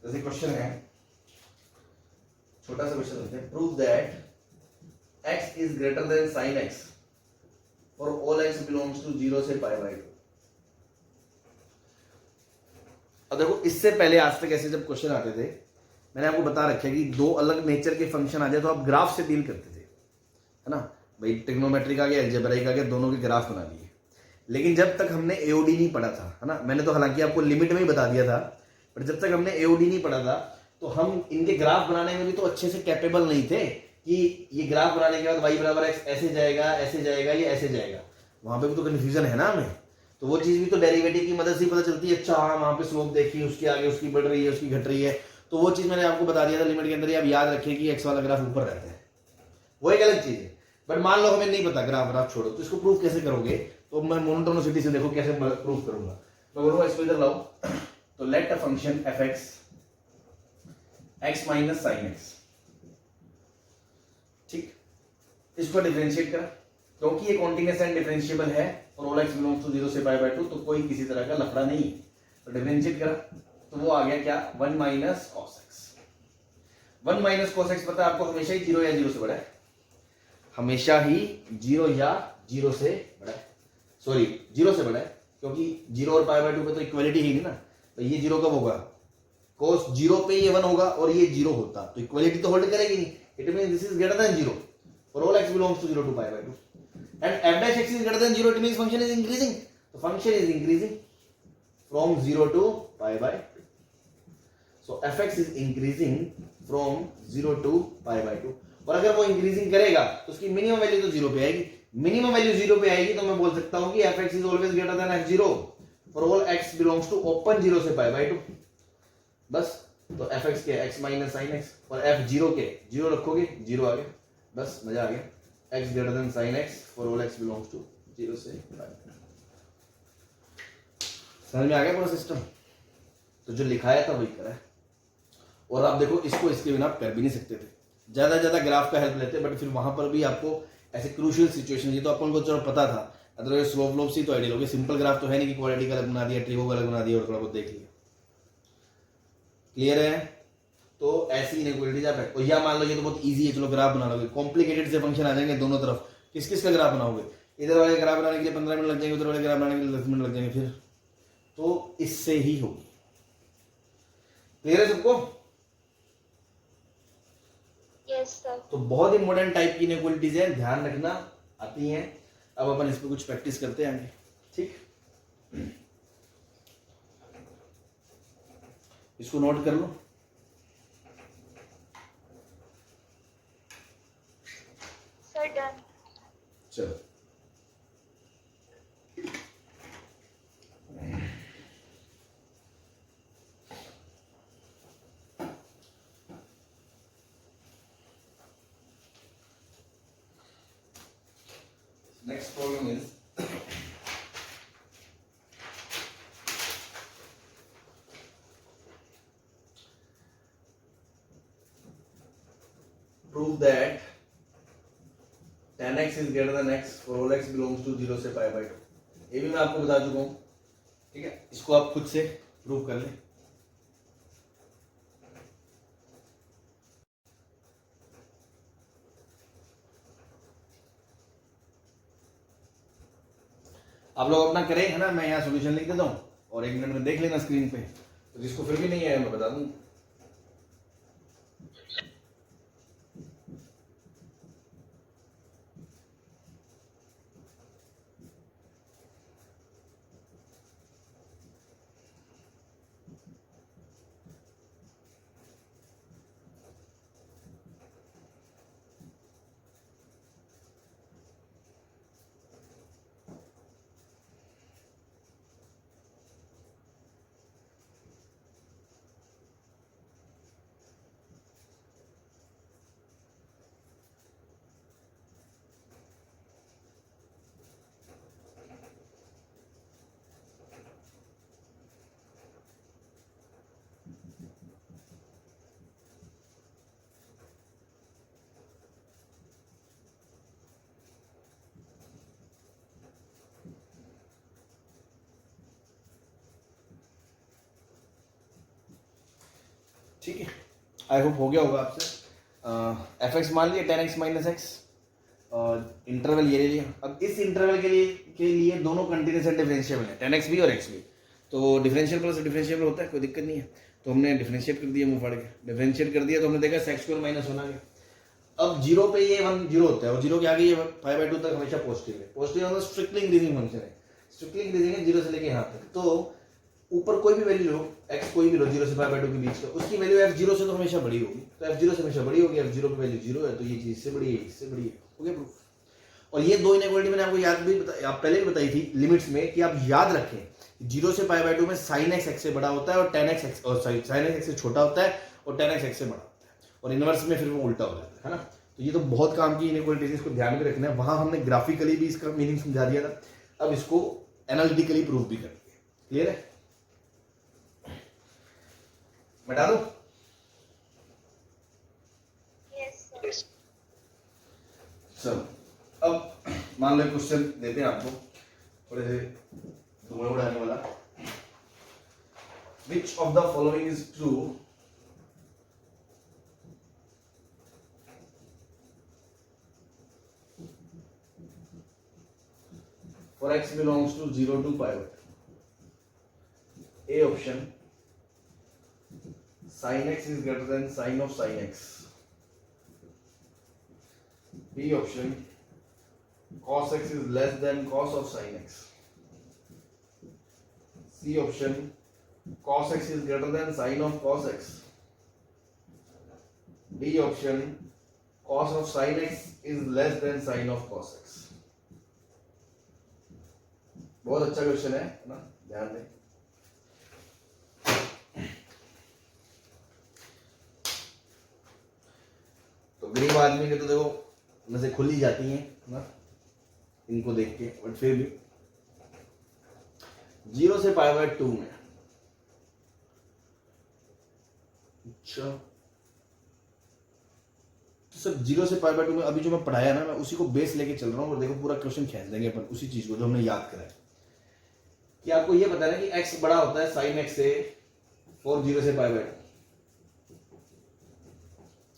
जैसे क्वेश्चन है, छोटा सा क्वेश्चन होता है, prove that x is greater than sin x for all x belongs to 0 से π/2। अब देखो इससे पहले आज तक ऐसे जब क्वेश्चन आते थे मैंने आपको बता रखा है कि दो अलग नेचर के फंक्शन आ जाए तो आप ग्राफ से डील करते थे, है ना भाई। ट्रिग्नोमेट्रिक आ गया, अलजेब्राइक आ गया, दोनों के ग्राफ बना लिए। लेकिन जब तक हमने एओडी नहीं पढ़ा था, है ना, मैंने तो हालांकि आपको लिमिट में ही बता दिया था, पर जब तक हमने एओडी नहीं पढ़ा था तो हम इनके ग्राफ बनाने में भी तो अच्छे से कैपेबल नहीं थे कि ये ग्राफ बनाने के बाद y बराबर x ऐसे जाएगा या ऐसे जाएगा। वहां पे भी तो कंफ्यूजन है ना हमें, तो वो चीज भी तो डेरिवेटिव की मदद से पता चलती है। अच्छा हाँ वहां पे स्लोप देखी, उसके आगे उसकी बढ़ रही है, उसकी घट रही है, तो वो चीज मैंने आपको बता दिया था लिमिट के अंदर ही। आप याद रखिए कि x वाला ग्राफ ऊपर रहता है, वो एक अलग चीज है। बट मान लो हमें नहीं पता, ग्राफ छोड़ो, तो इसको प्रूव कैसे करोगे? तो मैं मोनोटोनिसिटी से देखो कैसे प्रूव करूंगा। मैं बोलूंगा इसको इधर लाओ, तो let a function f x x minus sine x, ठीक, इसको डिफरेंशिएट करा, क्योंकि ये कॉन्टिन्यूअस एंड डिफरेंशिएबल है और ऑल एक्स बिलोंग्स टू 0 से पाई बाय 2, तो कोई किसी तरह का लफड़ा नहीं है, तो डिफरेंशिएट करा तो वो आ गया क्या, 1 minus cos x. 1 minus cos x पता है आपको हमेशा ही 0 या 0 से बड़ा है, हमेशा ही 0 या 0 से बड़ा है, सॉरी 0 से बड़ा है, क्योंकि 0 और पाई बाय 2 पे तो इक्वलिटी ही नहीं ना, तो ये 0 कब होगा, cos 0 पे ये 1 होगा और ये 0 होता, तो इक्वलिटी तो होल्ड करेगी नहीं, it means this is greater than 0 for all x belongs to 0 to pi by 2 and f dash x is greater than 0, it means function is increasing, so function is increasing from 0 to pi by 2, so fx is increasing from 0 to pi by 2, और अगर वो increasing करेगा तो उसकी minimum value तो 0 पे आएगी, minimum value 0 पे आएगी, तो मैं बोल सकता हूं कि fx is always greater than f0 for all x belongs to open 0 से pi by 2, बस, तो fx के x माइनस sin x और f0 के 0 रखोगे 0 आ गया, बस मजा आ गया, x greater than sin x for all x belongs to 0 से pi। समझ में आ गया पूरा सिस्टम? तो जो लिखाया था वही करा है, और आप देखो इसको इसके बिना आप कर भी नहीं सकते थे, ज्यादा ग्राफ का हेल्प लेते, बट फिर वहां पर भी आपको ऐसे क्रूशियल सिचुएशन, ये तो अपन को चलो पता था, अदरवाइज स्लोप लोप से तो आइडियल हो गया, सिंपल ग्राफ तो है नहीं कि क्वाड्रेटिक अलग बना दिया, ट्रिगो अलग बना दिया और थोड़ा बहुत देख लिया, क्लियर है? तो ऐसी इनइक्वालिटीज आप रखो, या मान लो ये तो बहुत इजी है, चलो ग्राफ बना लोगे, कॉम्प्लिकेटेड से फंक्शन आ जाएंगे दोनों तरफ, किस किस का ग्राफ बनाओगे, इधर वाले ग्राफ बनाने के लिए 15 मिनट लग जाएंगे, उधर वाले ग्राफ बनाने के लिए 10 मिनट लग जाएंगे, फिर तो इससे ही होगी, क्लियर है सबको? Yes sir. तो बहुत इंपॉर्टेंट टाइप की इनइक्वालिटीज है, ध्यान रखना, आती हैं, अब अपन इस पे कुछ प्रैक्टिस करते हैं, ठीक, इसको नोट कर लो, सर डन। चलो next problem is prove that tan x is greater than x for all x belongs to 0 से pi by 2, ये भी मैं आपको बता चुका हूं, ठीक है, इसको आप खुद से प्रूव कर लें। आप लोग अपना करें, है ना, मैं यहाँ सॉल्यूशन लिख देता हूँ और 1 मिनट में देख लेना स्क्रीन पे, तो जिसको फिर भी नहीं आया मैं बता दूं। ठीक है, आई होप हो गया होगा आपसे। एफ एक्स मान लिया, tan x minus x, interval ये ले लिया। अब इस इंटरवल के लिए दोनों कंटिन्यूस एंड डिफरेंशिएबल है, tan x भी और x भी, तो डिफरेंशियल प्लस डिफरेंशिएबल होता है, कोई दिक्कत नहीं है, तो हमने डिफरेंशिएट कर दिया, मुंह फाड़ के डिफरेंशिएट कर दिया, तो हमने देखा सेक्स स्क्वायर माइनस होना गया। अब 0 पे ये 1 0 होता है और 0 के आगे ये 5/2 तक हमेशा पॉजिटिव है, पॉजिटिव मतलब स्ट्रिक्टली इंक्रीजिंग फंक्शन है, स्ट्रिक्टली इंक्रीजिंग है 0 से लेके यहाँ तक, तो ऊपर कोई भी वैल्यू लो, x कोई भी लो 0 से 5/2 के बीच का, उसकी वैल्यू f0 से तो हमेशा बड़ी होगी, तो f0 से हमेशा बड़ी होगी, f0 पे वैल्यू 0 है, तो ये चीज इससे बड़ी है, इससे बड़ी है, हो गया प्रूफ। और ये दो इनइक्वालिटी मैंने आपको याद भी आप पहले भी बताई थी लिमिट्स में, कि आप याद रखें 0 से π/2 में sin x से बड़ा होता है और tan x sin x से छोटा होता है और tan x से बड़ा होता है, और इनवर्स में फिर वो उल्टा हो जाता है ना। तो ये तो बहुत काम की इनइक्वालिटीज, इसको ध्यान में रखना है। वहां हमने ग्राफिकली भी इसका मीनिंग समझा दिया था, अब इसको एनालिटिकली प्रूव भी करेंगे। क्लियर है? मैं डालूं? Yes, sir. चलो, अब मान लो क्वेश्चन देते हैं आपको थोड़े से धुएं उड़ाने वाला। Which of the following is true for x belongs to 0 to pi by 2? A option, sin x is greater than sin of sin x. B option, cos x is less than cos of sin x. C option, cos x is greater than sin of cos x. D option, cos of sin x is less than sin of cos x. बहुत अच्छा question है ना, ध्यान दें। तो गरीब आदमी के तो देखो नसें खुल ही जाती हैं ना इनको देख के, बट फिर भी 0 से पाई बाय 2 में, अच्छा तो सर 0 से पाई बाय 2 में अभी जो मैं पढ़ाया ना, मैं उसी को बेस लेके चल रहा हूँ, और देखो पूरा क्वेश्चन खींच देंगे अपन उसी चीज को जो हमने याद करा है। कि आपको ये बताना कि x बड़ा होता है sin x से, और 0 से पाई बाय 2।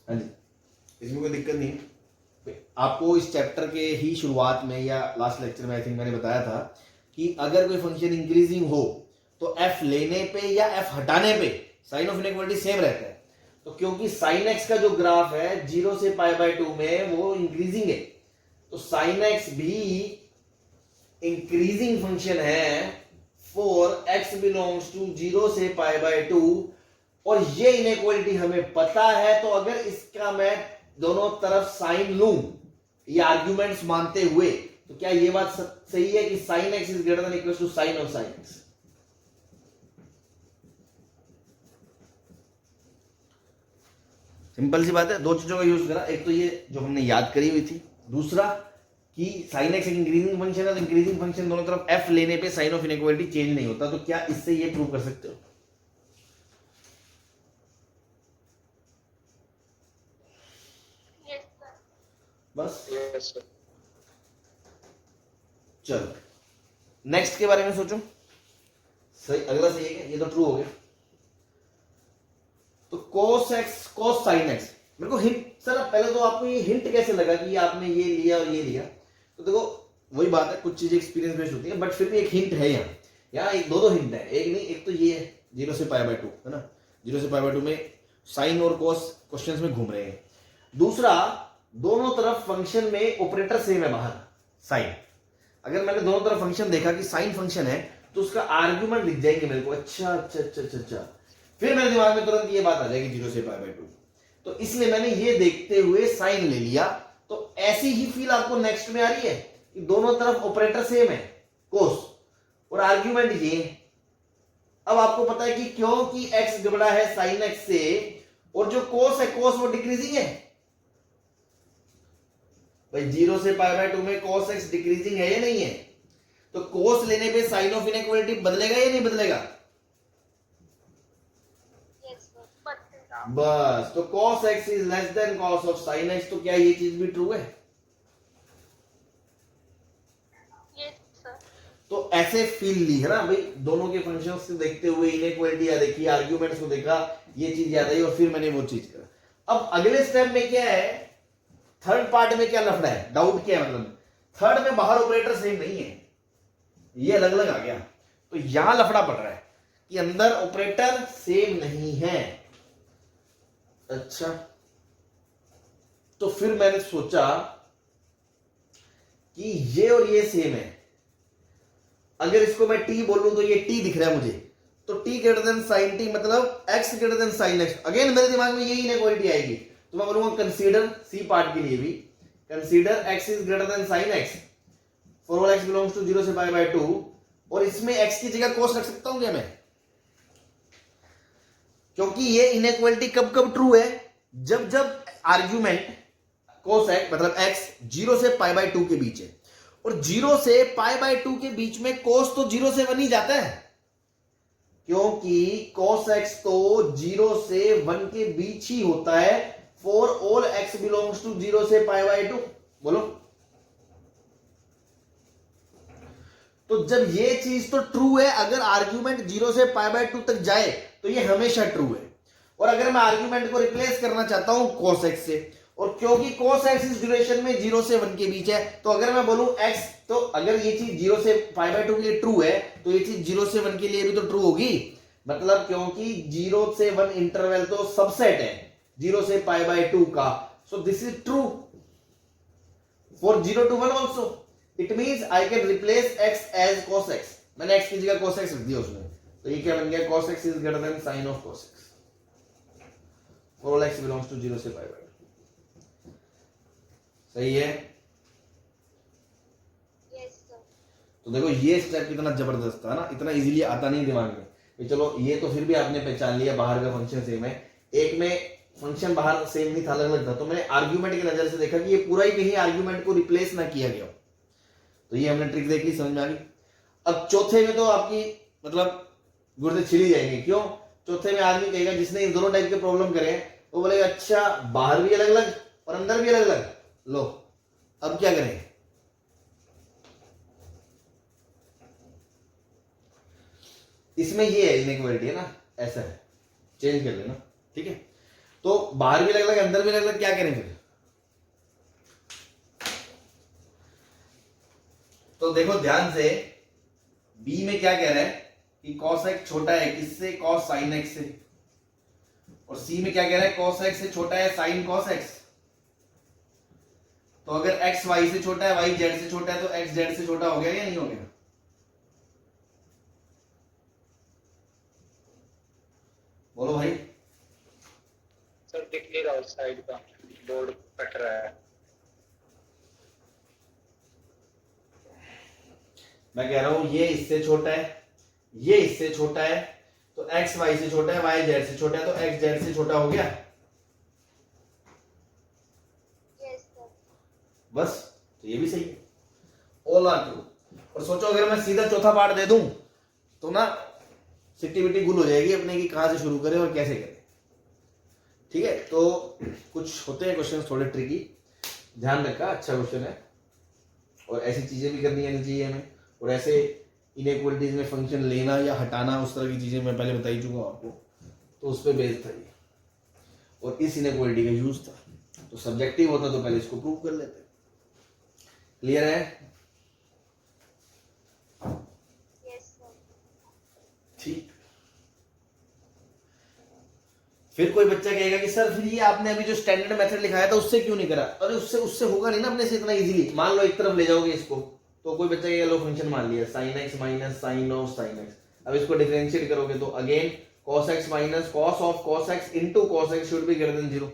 हाँ जी, इसमें कोई दिक्कत नहीं है। आपको इस चैप्टर के ही शुरुआत में या लास्ट लेक्चर में आई थिंक मैंने बताया था कि अगर कोई फंक्शन इंक्रीजिंग हो तो f लेने पे या f हटाने पे साइन ऑफ इनइक्वालिटी सेम रहता है। तो क्योंकि sin x का जो ग्राफ है 0 से पाई बाय 2 में वो इंक्रीजिंग है, तो sin x भी इंक्रीजिंग फंक्शन है फॉर x बिलोंग्स टू 0 से पाई बाय 2, और ये इनइक्वालिटी हमें पता है। तो अगर इसका मैं दोनों तरफ साइन लूं, ये आर्ग्यूमेंट्स मानते हुए, तो क्या ये बात सही है कि sin x is greater than equal to sin of sin x? Simple सी बात है, दो चीजों का यूज करा, एक तो ये जो हमने याद करी हुई थी, दूसरा कि sin x एक इंक्रीजिंग फंक्शन है, तो इंक्रीजिंग फंक्शन दोनों तरफ f लेने पे साइन ऑफ इनइक्वालिटी चेंज नहीं होता। तो क्या इससे ये प्रूव कर सकते हो? Yes, sir. बस Yes, sir. चलो नेक्स्ट के बारे में सोचो। सही, अगला सही है क्या? ये तो ट्रू हो गया। तो cos x cos sin x, मेरे को हिंट सर, पहले तो आपको ये हिंट कैसे लगा कि आपने ये लिया और ये लिया? तो देखो वही बात है, कुछ चीजें एक्सपीरियंस बेस्ड होती है, बट फिर भी एक हिंट है यहाँ एक दो हिंट है, एक नहीं, एक तो ये है 0 से पाई बाय 2 है ना, 0 से पाई बाय 2 में साइन और कॉस क्वेश्चंस में घूम रहे हैं। दूसरा, दोनों तरफ फंक्शन में ऑपरेटर सेम है बाहर साइन। अगर मैंने दोनों तरफ फंक्शन देखा कि साइन फंक्शन है तो उसका आर्ग्यूमेंट दिख जाएंगे मेरे को, अच्छा अच्छा अच्छा अच्छा अच्छा, फिर मेरे दिमाग में तुरंत ये बात आ जाएगी 0 से पाई बाय 2। तो इसलिए मैंने ये देखते हुए साइन ले लिया। तो ऐसी ही फील आपको नेक्स्ट में आ रही है कि दोनों तरफ ऑपरेटर सेम है कोस, और आर्ग्यूमेंट ये। अब आपको पता है कि क्योंकि x बड़ा है साइन x से, और जो कोस है कोस वो डिक्रीजिंग है भाई, 0 से पाई बाय 2 में cos x डिक्रीजिंग है या नहीं है? तो कोस लेने पे साइन ऑफ इनइक्वालिटी बदलेगा या नहीं बदलेगा? Yes, sir. बदलेगा। बस, तो cos x is less then cos of sin x, तो क्या ये चीज भी ट्रू है? Yes, sir. तो ऐसे फील ली है ना भाई, दोनों के फंक्शंस को देखते हुए इनइक्वालिटी याद देखी, आर्ग्यूमेंट्स को देखा, ये चीज याद आई, और फिर मैंने वो चीज करा। अब अगले स्टेप में क्या है, थर्ड पार्ट में क्या लफड़ा है, डाउट क्या है? मतलब थर्ड में बाहर ऑपरेटर सेम नहीं है, ये अलग अलग आ गया। तो यहां लफड़ा पड़ रहा है कि अंदर ऑपरेटर सेम नहीं है। अच्छा, तो फिर मैंने सोचा कि ये और ये सेम है, अगर इसको मैं t बोलूं तो ये t दिख रहा है मुझे, तो t greater than sin t मतलब x greater than sin x। Again मेरे दिमाग में यही इनइक्वालिटी आएगी, तो मैं बोलूंगा कंसीडर सी पार्ट के लिए भी, consider x is greater than sin x for all x belongs to 0 से पाई बाय 2, और इसमें x की जगह cos रख सकता हूं क्या मैं? क्योंकि ये इनइक्वालिटी कब कब ट्रू है, जब जब आर्ग्यूमेंट कोसेक मतलब x 0 से पाई बाय 2 के बीच है, और 0 से पाई बाय 2 के बीच में कोस तो 0 से 1 ही जाता है, क्योंकि cos x तो 0 से 1 के बीच ही होता है for all x belongs to 0 से पाई बाय 2। बोलो, तो जब ये चीज तो ट्रू है, अगर आर्ग्यूमेंट 0 से पाई बाय 2 तक जाए तो ये हमेशा ट्रू है। और अगर मैं आर्ग्यूमेंट को रिप्लेस करना चाहता हूं cos x से, और क्योंकि cos x इस ड्यूरेशन में 0 से 1 के बीच है, तो अगर मैं बोलूं x, तो अगर ये चीज 0 से पाई बाय 2 के लिए ट्रू है, तो ये चीज 0 से 1 के लिए भी तो ट्रू होगी। मतलब क्योंकि 0 से 1 इंटरवल तो सबसेट है 0 से पाई बाय 2 का, so this is true for 0 to 1 also. It means I can replace x as cos x। मैंने x की जगह cos x रख दिया उसमें, तो ये क्या बन गया, cos x is greater than sin of cos x for all x belongs to 0 से पाई बाय 2। सही है? Yes sir. तो देखो ये स्टेप कितना जबरदस्त था ना, इतना इजीली आता नहीं दिमाग में। तो चलो ये तो फिर भी आपने पहचान लिया, बाहर का फंक्शन सेम है, एक में फंक्शन बाहर सेम नहीं था, अलग अलग था। तो मैंने आर्ग्यूमेंट की नजर से देखा कि ये पूरा ही कहीं आर्ग्यूमेंट को रिप्लेस ना किया गया, तो ये हमने ट्रिक देखी, समझ में आ गई। अब चौथे में तो आपकी मतलब गुर्दे छिली जाएंगे। क्यों? चौथे में आदमी कहेगा, जिसने इन दोनों टाइप के प्रॉब्लम करे, वो बोलेगा अच्छा बाहर भी अलग अलग और अंदर भी अलग अलग, लो अब क्या करें। इसमें ये है इनइक्वालिटी है ना, ऐसा है, चेंज कर लेना, ठीक है। तो बाहर भी अलग अलग अंदर भी अलग अलग, क्या करें फिर? तो देखो ध्यान से, बी में क्या कह रहा है कि cos x छोटा है किससे, cos sin x से, और सी में क्या कह रहा है, cos x से छोटा है sin cos x। तो अगर x y से छोटा है, y z से छोटा है, तो x z से छोटा हो गया या नहीं हो गया? बोलो भाई। सर दिख नहीं रहा उस साइड का, बोर्ड कट रहा है। मैं कह रहा हूं ये इससे छोटा है, ये इससे छोटा है, तो x y से छोटा है, y z से छोटा है, तो x z से छोटा हो गया। Yes sir. बस, तो ये भी सही है, ऑल आर ट्रू। और सोचो अगर मैं सीधा चौथा पार्ट दे दूं तो ना सिट्टी बिट्टी गुल हो जाएगी अपने की, कहां से शुरू करें और कैसे करें। ठीक है, तो कुछ होते हैं क्वेश्चन थोड़े ट्रिकी, ध्यान रखा, अच्छा क्वेश्चन है, और ऐसी चीजें भी करनी आनी चाहिए हमें। और ऐसे इनइक्वालिटीज में फंक्शन लेना या हटाना, उस तरह की चीजें मैं पहले बता ही चुका हूं आपको, तो उस पर बेस्ड था ये, और इस इनइक्वालिटी का यूज था। तो सब्जेक्टिव होता तो पहले इसको प्रूव कर लेते। क्लियर है? Yes sir. ठीक। फिर कोई बच्चा कहेगा कि सर फिर ये आपने अभी जो स्टैंडर्ड मेथड लिखाया था उससे क्यों नहीं करा? अरे उससे उससे होगा नहीं ना अपने से इतना इजीली। मान लो एक तरफ ले जाओगे इसको, तो कोई बच्चा ये लो फंक्शन मान लिया sin x minus sine of sine x, अब इसको डिफरेंशिएट करोगे तो again cos x minus cos of cos x into cos x should be greater than 0।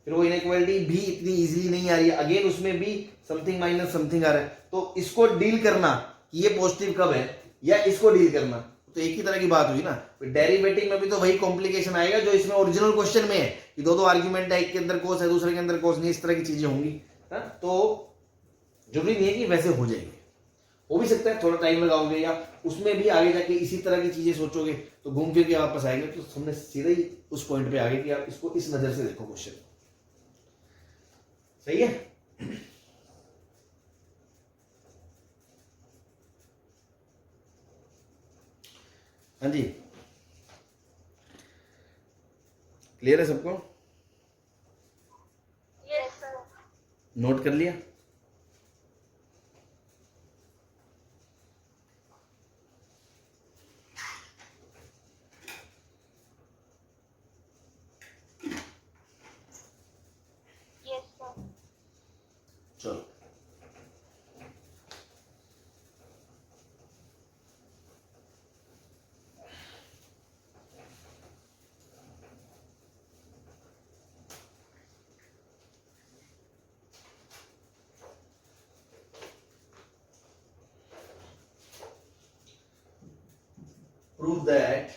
फिर वो इनइक्वालिटी भी इतनी इजीली नहीं आ रही है, अगेन उसमें भी समथिंग माइनस समथिंग आ रहा है, तो इसको डील करना कि ये पॉजिटिव कब है, या इसको डील करना, तो एक ही तरह की बात हुई ना। डेरिवेटिव में भी तो वही कॉम्प्लिकेशन आएगा जो इसमें ओरिजिनल क्वेश्चन में है कि दो आर्ग्यूमेंट है, एक के अंदर कोस है दूसरे के अंदर कोस नहीं, इस तरह की चीजें होंगी। तो जरूरी नहीं है कि वैसे हो जाएंगे, हो भी सकता है थोड़ा टाइम लगाओगे, या उसमें भी आगे जाके इसी तरह की चीजें सोचोगे तो घूम फिर के वापस आएंगे। तो हमने सीधा ही उस पॉइंट पे आ गए कि आप इसको इस नजर से देखो क्वेश्चन। सही है? हाँ जी, क्लियर है सबको? Yes sir. नोट कर लिया? Yes sir. चलो, prove that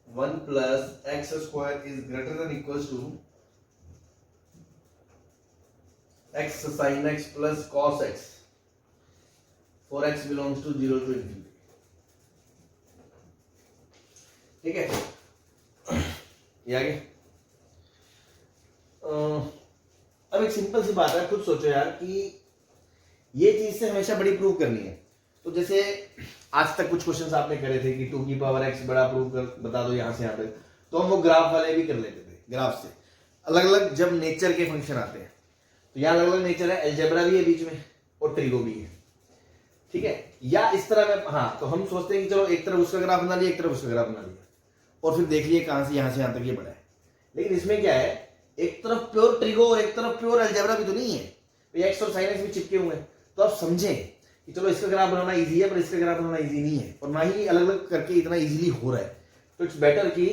1 plus plus x square is greater than equals to x sin x plus cos x for x belongs to 0 to infinity. ठीक है, ये आगे। अब एक सिंपल सी बात है, खुद सोचो यार कि ये चीज से हमेशा बड़ी प्रूव करनी है। तो जैसे आज तक कुछ क्वेश्चंस आपने करे थे कि 2 की पावर x बड़ा प्रूव कर बता दो यहाँ से यहाँ पे, तो हम वो ग्राफ वाले भी कर लेते थे। ग्राफ से अलग अलग जब नेचर के फंक्शन आते हैं तो यहाँ अलग अलग नेचर है, अलजेब्रा भी है बीच में और ट्रिगो भी है, ठीक है। या इस तरह में, हाँ, तो हम सोचते हैं कि चलो एक तरफ उसका ग्राफ बना लिया, एक तरफ उसका ग्राफ बना लिया और फिर देख लिए कहां से यहां से यहां तक ये बढ़ा है। लेकिन इसमें क्या है, एक तरफ प्योर ट्रिगो और एक तरफ प्योर अलजेब्रा भी तो नहीं है, तो एक्स और साइन एक्स भी चिपके हुए हैं। तो आप समझें कि चलो इसका ग्राफ बनाना इजी है पर इसका ग्राफ बनाना इजी नहीं है, और ना ही अलग अलग करके इतना इजीली हो रहा है। तो इट्स बेटर कि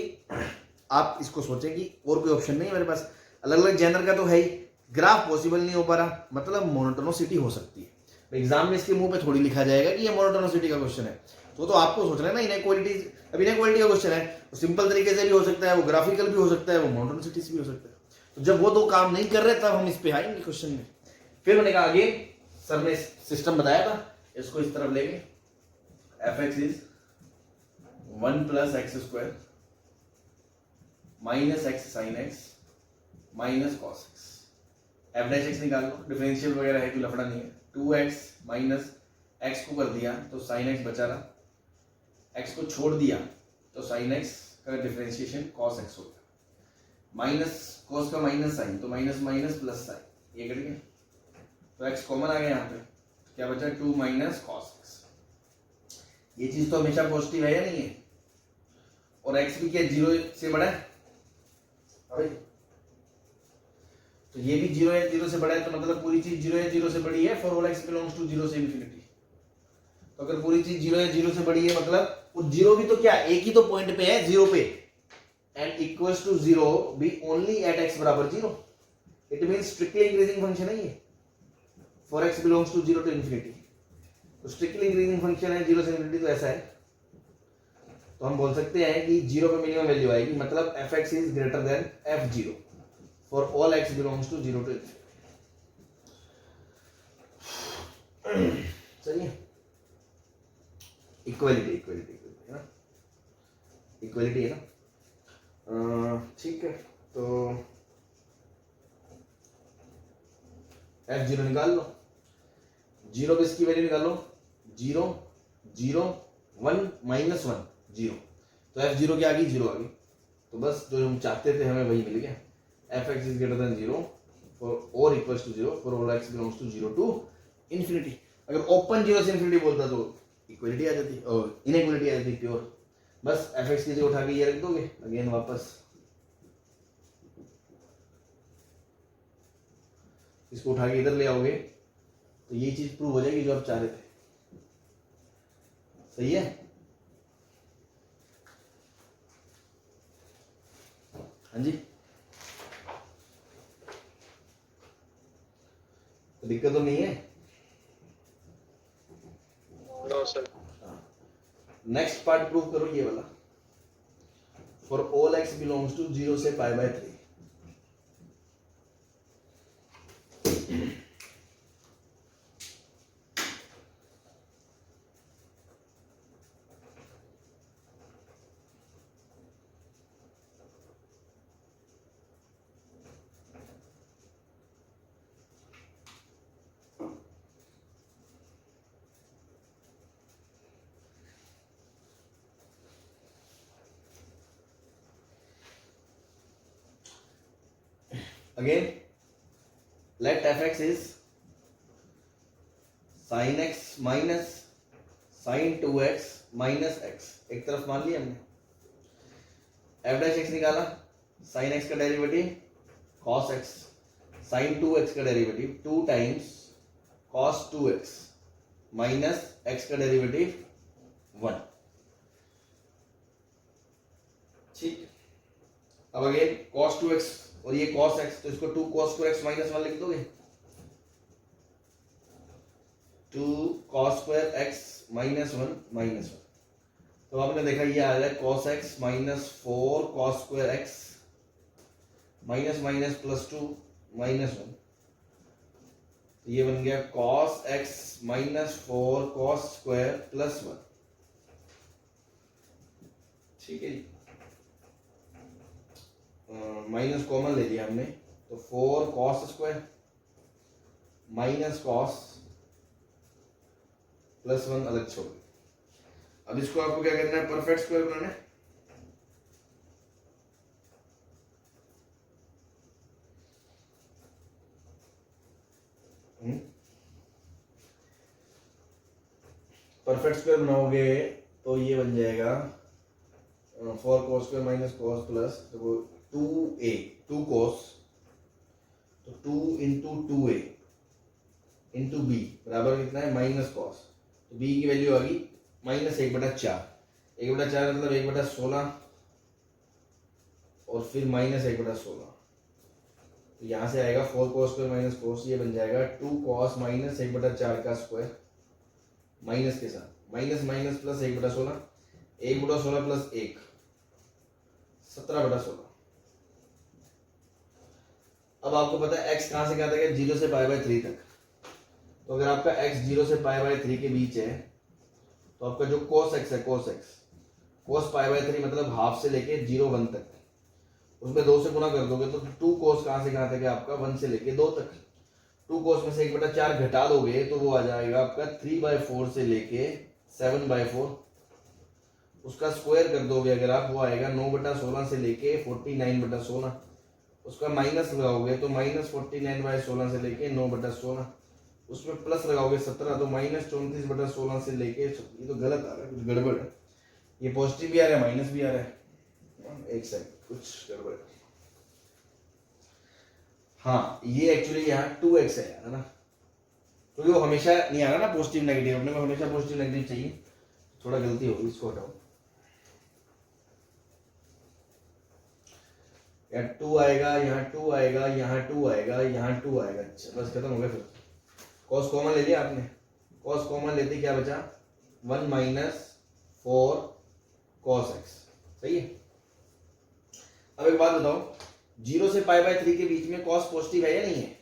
आप इसको सोचें कि और कोई ऑप्शन नहीं है मेरे पास, अलग अलग जेनर का तो है ही, ग्राफ पॉसिबल नहीं हो पा रहा, मतलब मोनोटोनिसिटी हो सकती है। एग्जाम में इसके मुंह पे थोड़ी लिखा जाएगा कि ये मोनोटोनिसिटी का क्वेश्चन है, तो आपको सोचना है ना इनइक्वालिटीज। अब इनइक्वालिटी का क्वेश्चन है, वो सिंपल तरीके से भी हो सकता है, वो ग्राफिकल भी हो सकता है, वो मोनोटोनिसिटी से भी हो सकता है। तो जब वो दो काम नहीं कर रहे तब हम इस पे आएंगे क्वेश्चन में। फिर मैंने कहा आगे सर ने सिस्टम बताया था, इसको इस तरफ लेंगे, F X is 1 plus x square minus x sine x minus cos x. F dash x निकाल लो, डिफरेंशियल वगैरह है, कोई लफड़ा नहीं है। 2x माइनस एक्स को कर दिया तो साइन एक्स बचा रहा, एक्स को छोड़ दिया तो साइन एक्स का डिफरेंशिएशन कॉस एक्स हो गया, माइनस कॉस का माइनस साइन तो माइनस माइनस प्लस साइन, ये कट गया तो एक्स कॉमन आ गया यहाँ पे, क्या बचा 2 माइनस कॉस एक्स। ये चीज तो हमेशा पॉजिटिव है या नहीं है, और एक्स भी क्या 0 से बड़ा है, अरे तो ये भी 0 है 0 से बड़ा है, तो मतलब पूरी चीज 0 है 0 से बड़ी है, for all x belongs to 0 से इंफिनिटी। तो अगर पूरी चीज 0 है 0 से बड़ी है, मतलब वो 0 भी तो क्या एक ही तो पॉइंट पे है 0 पे, and equals to 0 be only at x बराबर 0। It means strictly increasing function है ये, for x belongs to 0 to infinity. तो स्ट्रिक्टली इंक्रीजिंग फंक्शन है 0 से इंफिनिटी, तो ऐसा है। तो हम बोल सकते हैं कि 0 पे मिनिमम वैल्यू आएगी, मतलब fx is greater then f0 for all x belongs to 0 to infinity। चलिए, इक्वालिटी है ना, इक्वालिटी है ना, ठीक है। तो f0 निकाल लो, 0 पे इसकी वैल्यू निकालो, 0 0 1 माइनस 1 0, तो f0 क्या आ गई 0 आ गई। तो बस जो हम चाहते थे हमें वही मिल गया, fx is greater than 0 for or equals to 0 for all x belongs to 0 to infinity। अगर ओपन 0 से इंफिनिटी बोलता तो इक्वालिटी आ जाती और इनइक्वालिटी आ जाती प्योर। बस fx की जगह उठा के ये रख दोगे, अगेन वापस इसको उठा के इधर ले आओगे तो ये चीज प्रूव हो जाएगी जो आप चाह रहे थे। सही है, हाँ जी, तो दिक्कत तो नहीं है। No sir. Next part prove करो ये वाला, for all x belongs to 0 से π/3। Again, let fx is sin x minus sin 2x minus x, एक तरफ मान लिया हमने। f डैश x निकाला, sin x का derivative cos x, sin 2x का derivative 2 times cos 2x minus x का डेरिवेटिव 1। ठीक, अब अगेन cos 2x और ये cos x, तो इसको 2 cos 2x माइनस 1 लिख दोगे, 2 cos square x minus 1 minus 1। तो आपने देखा ये आ रहा है cos x minus 4 cos square x minus minus plus 2 minus 1, ये बन गया cos x minus 4 cos square plus 1। ठीक है जी, माइनस कॉमन ले लिया हमने, तो 4 cos square minus cos plus 1 अलग छोड़। अब इसको आपको क्या करना है, परफेक्ट स्क्वायर बनाना है। परफेक्ट स्क्वायर बनाओगे तो ये बन जाएगा 4 cos square minus cos plus 2a 2 cos, तो 2 इंटू 2a इंटू b बराबर कितना है माइनस cos, तो b की वैल्यू आ गई माइनस 1/4, 1/4 मतलब 1/16 और फिर माइनस 1/16, तो यहाँ से आएगा 4 cos स्क्वायर माइनस cos, ये बन जाएगा 2 cos माइनस 1/4 का स्क्वायर माइनस के साथ माइनस माइनस प्लस 1/16, 1/16 प्लस 1 17/16। अब आपको पता है x कहां से कहां तक है, 0 से π/3 तक, तो अगर आपका x 0 से π/3 के बीच है तो आपका जो cos x है cos π/3 मतलब हाफ से लेके 0 1 तक, उसमें 2 से गुना कर दोगे तो 2 cos कहां से कहां तक है आपका 1 से लेके 2 तक, 2 cos में से 1/4 घटा दोगे तो वो आ जाएगा आपका 3/4 से लेके 7/4, उसका स्क्वायर कर दोगे अगर आप, वो आएगा 9/16 से लेके 49/16, उसका माइनस लगाओगे तो माइनस 49/16 से लेके 9/16, उसमें प्लस लगाओगे 17 तो माइनस 34/16 से लेके, ये तो गलत आ रहा है, कुछ गड़बड़ है, ये पॉजिटिव भी आ रहा है माइनस भी आ रहा है, एक सेकंड कुछ गड़बड़ है। हाँ ये एक्चुअली यहाँ 2x है ना, क्योंकि वो हमेशा नहीं आ रहा ना पॉजिटिव नेगेटिव, अपने को हमेशा पॉजिटिव नेगेटिव चाहिए, थोड़ा गलती होगी, इसको हटाओ, यहाँ 2 आएगा, यहाँ 2 आएगा, यहाँ 2 आएगा, यहाँ 2 आएगा, अच्छा बस खत्म हो गया। फिर cos कॉमन ले लिया आपने, cos कॉमन लेते क्या बचा 1 माइनस 4 cos x, सही है। अब एक बात बताओ, 0 से π/3 के बीच में cos पॉजिटिव है या नहीं है,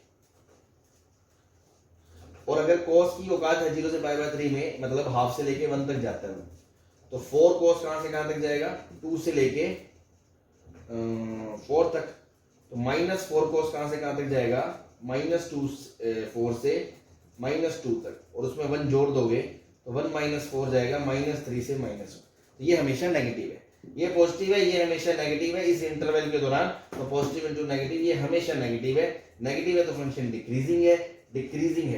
और अगर cos की औकात है 0 से π/3 में मतलब हाफ से लेके 1 तक जाता है, तो 4 cos कहां से कहां तक जाएगा 2 से लेके 4 तक, तो माइनस 4 cos कहां से कहां तक जाएगा माइनस 4 से माइनस 2 तक, और उसमें 1 जोड़ दोगे तो 1 माइनस 4 जाएगा -3 से -1, तो ये हमेशा नेगेटिव है, ये पॉजिटिव है, ये हमेशा नेगेटिव है इस इंटरवल के दौरान, तो पॉजिटिव इंटू नेगेटिव ये हमेशा नेगेटिव है, नेगेटिव है तो फंक्शन डिक्रीजिंग है, डिक्रीजिंग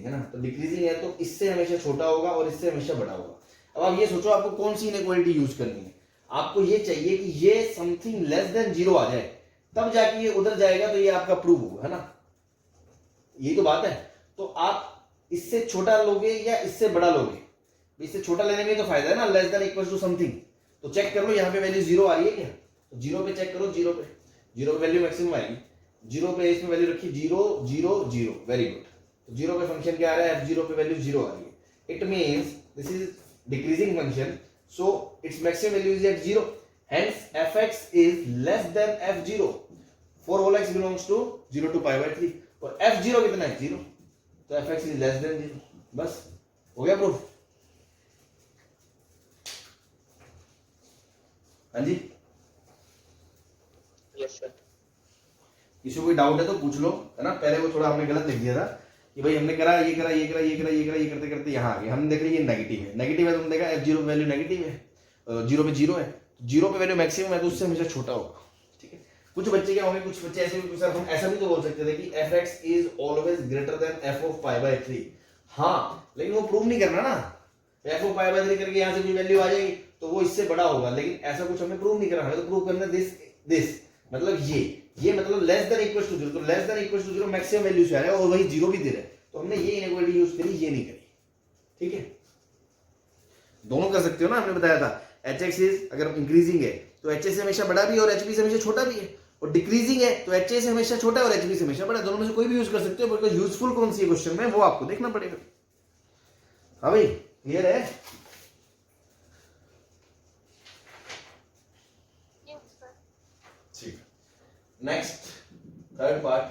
है ना, तो डिक्रीजिंग है तो इससे हमेशा छोटा होगा और इससे हमेशा बड़ा होगा। अब आप ये सोचो आपको कौन सी इनइक्वालिटी यूज करनी है, आपको ये चाहिए कि ये समथिंग लेस देन 0 आ जाए, तब जाके ये उधर जाएगा तो ये आपका प्रूव होगा, है ना, ये तो बात है। तो आप इससे छोटा लोगे या इससे बड़ा लोगे, इससे छोटा लेने में तो फायदा है ना, less than equal to something, तो चेक कर लो यहाँ पे वैल्यू 0 आ रही है क्या, तो 0 पे चेक करो, 0 पे वैल्यू मैक्सिमम आएगी, 0 पे इसमें वैल्यू रखी 0 0 0, वेरी गुड, तो 0 पे फंक्शन क्या आ रहा है f0 पे वैल्यू 0 आ रही है, it means this is decreasing function, so its maximum value is at 0, hence fx इज less than f0 for all x belongs to 0 to π/3, और f0 कितना है 0, तो fx इज लेस देन 0, बस हो गया प्रूफ। हाँ जी यस सर। किसी को कोई डाउट है तो पूछ लो, है ना, पहले वो थोड़ा हमने गलत लिख दिया था कि भाई हमने करा ये करा ये करा ये करा ये करा ये करते करते यहाँ आ गए, हमने देख लिया ये नेगेटिव है, तुमने देखा f0 पे वैल्यू नेगेटिव है, 0 पे 0 है, 0 पे वैल्यू मैक्सिमम है तो उससे हमेशा छोटा होगा, ठीक है। कुछ बच्चे क्या होंगे, कुछ बच्चे ऐसे भी, सर हम ऐसा भी तो बोल सकते थे कि fx is always greater than f of π/3, हाँ लेकिन वो प्रूव नहीं करना ना, f ऑफ π/3 करके यहाँ से कोई वैल्यू आ जाएगी तो वो इससे बड़ा होगा, लेकिन ऐसा कुछ हमें प्रूव नहीं करना, हमें तो प्रूव करना दिस मतलब ये मतलब लेस देन इक्वल टू 0, तो less than equal to 0 maximum value से आ रहा है और वही 0 भी दे रहा है, तो हमने ये इनइक्वालिटी यूज करी, ये नहीं करी, ठीक है। दोनों कर सकते हो ना, हमने बताया था hx इज अगर इंक्रीजिंग है तो hs से हमेशा बड़ा भी है और hp से हमेशा छोटा भी है, और डिक्रीजिंग है तो hs से हमेशा छोटा है और hp से हमेशा बड़ा है, दोनों में से कोई भी यूज कर सकते हो, बिकॉज यूजफुल कौन सी है क्वेश्चन में वो आपको देखना पड़ेगा। हाँ भाई क्लियर है, ठीक, नेक्स्ट थर्ड पार्ट।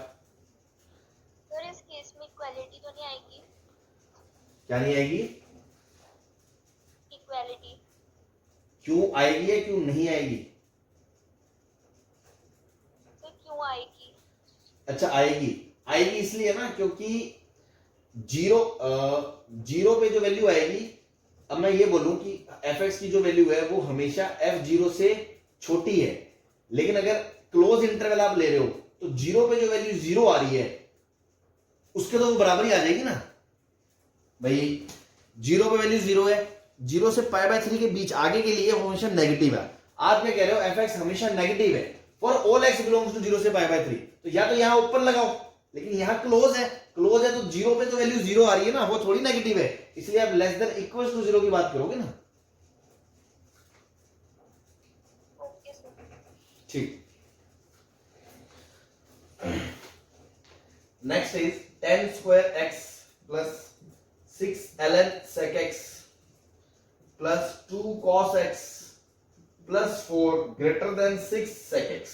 सर इस केस में इक्वालिटी तो नहीं आएगी? क्या नहीं आएगी? इक्वालिटी क्यों आएगी या क्यों नहीं आएगी? सर क्यों आएगी? अच्छा आएगी, आएगी इसलिए ना क्योंकि जीरो जीरो पे जो वैल्यू आएगी, अब मैं ये बोलूं कि fx की जो वैल्यू है वो हमेशा f0 से छोटी है, लेकिन अगर क्लोज इंटरवल आप ले रहे हो तो जीरो पे जो वैल्यू जीरो आ रही है उसके तो वो बराबर ही आ जाएगी ना भाई। जीरो पे वैल्यू जीरो है, जीरो से π/3 के बीच आगे के लिए वो हमेशा नेगेटिव है। आप क्या कह रहे हो, fx हमेशा नेगेटिव है for all x belongs to 0 से π/3, तो या तो यहां ऊपर लगाओ, लेकिन यहां क्लोज है, क्लोज है तो जीरो पे तो वैल्यू जीरो आ रही है ना, वो थोड़ी नेगेटिव है, इसलिए आप less than equal to zero की बात करोगे ना। Okay sir. ठीक, next is tan square x plus 6 ln sec x plus 2 cos x plus 4 greater than 6 sec x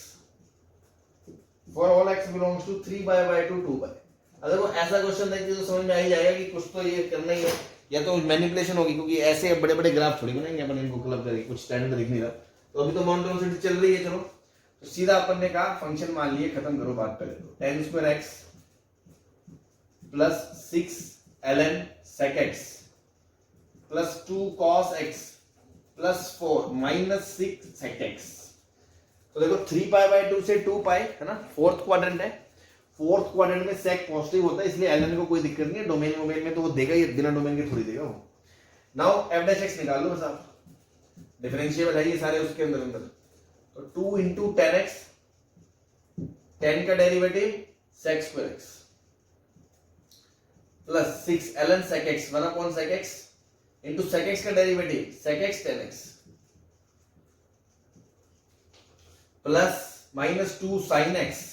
for all x belongs to 3π/2 2π। अगर वो ऐसा क्वेश्चन देखिए तो समझ में आ ही जाएगा कि कुछ तो ये करना ही है, या तो मैनिपुलेशन होगी, क्योंकि ऐसे बड़े बड़े ग्राफ थोड़ी बनाएंगे अपन इनको क्लब करके, कुछ स्टैंडर्ड दिख नहीं रहा। तो अभी तो मोनोटोनिसिटी चल रही है, चलो तो सीधा अपन ने कहा फंक्शन मान लिए, खत्म करो बात पहले। तो tan square x plus 6 ln sec x plus 2 cos x plus 4 minus 6 sec x। तो देखो 3π/2 से 2π है ना, फोर्थ क्वाड्रेंट है, फोर्थ क्वाड्रेंट में sec पॉजिटिव होता है, इसलिए ln को कोई दिक्कत नहीं है, डोमेन वोमेन में तो वो देगा ही, बिना डोमेन के थोड़ी देगा वो। नाउ f' निकाल लो बस आप, डिफरेंशिएबल है ये सारे उसके अंदर अंदर। तो 2 into tan x, tan का derivative sec square x plus 6 ln sec x 1/sec x into sec x का derivative sec x tan x plus minus 2 sin x,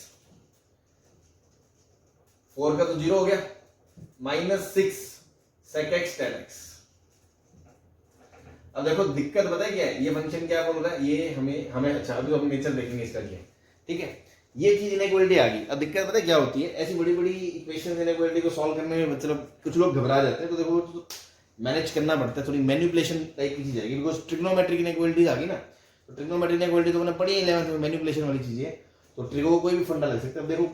4 का तो जीरो हो गया, minus 6 sec x tan x। अब देखो दिक्कत पता है क्या है, ये फंक्शन क्या बोल रहा है, ये हमें अच्छा अभी तो हम नेचर देखेंगे इसका क्या, ठीक है। ये चीज इनइक्वालिटी आ गई। अब दिक्कत पता है क्या होती है, ऐसी बड़ी बड़ी इक्वेशन इनइक्वालिटी को सॉल्व करने में मतलब कुछ लोग घबरा जाते हैं, तो देखो तो मैनेज करना पड़ता है, थोड़ी मैनिपुलेशन टाइप की चीज आएगी, बिकॉज ट्रिग्नोमेट्रिक इनइक्वालिटी आ गई ना, तो ट्रिग्नोमेट्रिक इनइक्वालिटी तो मैंने पढ़ी 11th में, मैनिपुलेशन वाली चीज है, तो ट्रिगो को कोई भी फंडा लग सकता है। अब देखो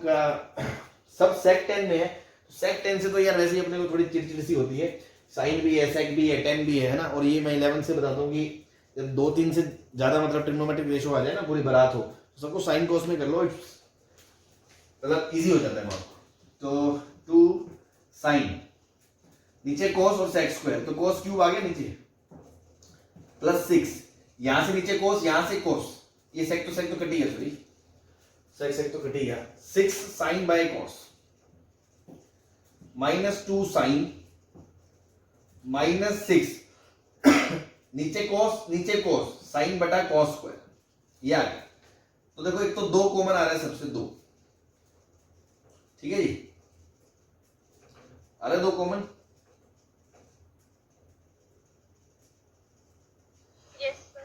सब sec tan में है, sec tan से तो यार वैसे ही अपने को थोड़ी चिड़चिड़ सी होती है, साइन भी है, sec भी है, tan भी है ना, और ये मैं 11th से बताता हूँ कि जब 2-3 से ज्यादा मतलब ट्रिग्नोमेट्रिक रेशो आ जाए ना, पूरी बारात हो, तो सबको साइन कॉस में कर लो, मतलब इजी हो जाता है मार्क। तो 2 sin, नीचे cos और sec स्क्वायर, तो cos क्यूब आ गया नीचे, प्लस 6, यहां से नीचे cos, यहां से cos, ये sec तो कटी है, सॉरी sec तो कटी गया, 6 sin बाय cos माइनस 2 sin माइनस 6 नीचे cos sin बटा cos स्क्वायर, ये आ गया। तो देखो एक तो 2 कॉमन आ रहा है सबसे, 2, ठीक है जी, अरे 2 कॉमन, यस सर।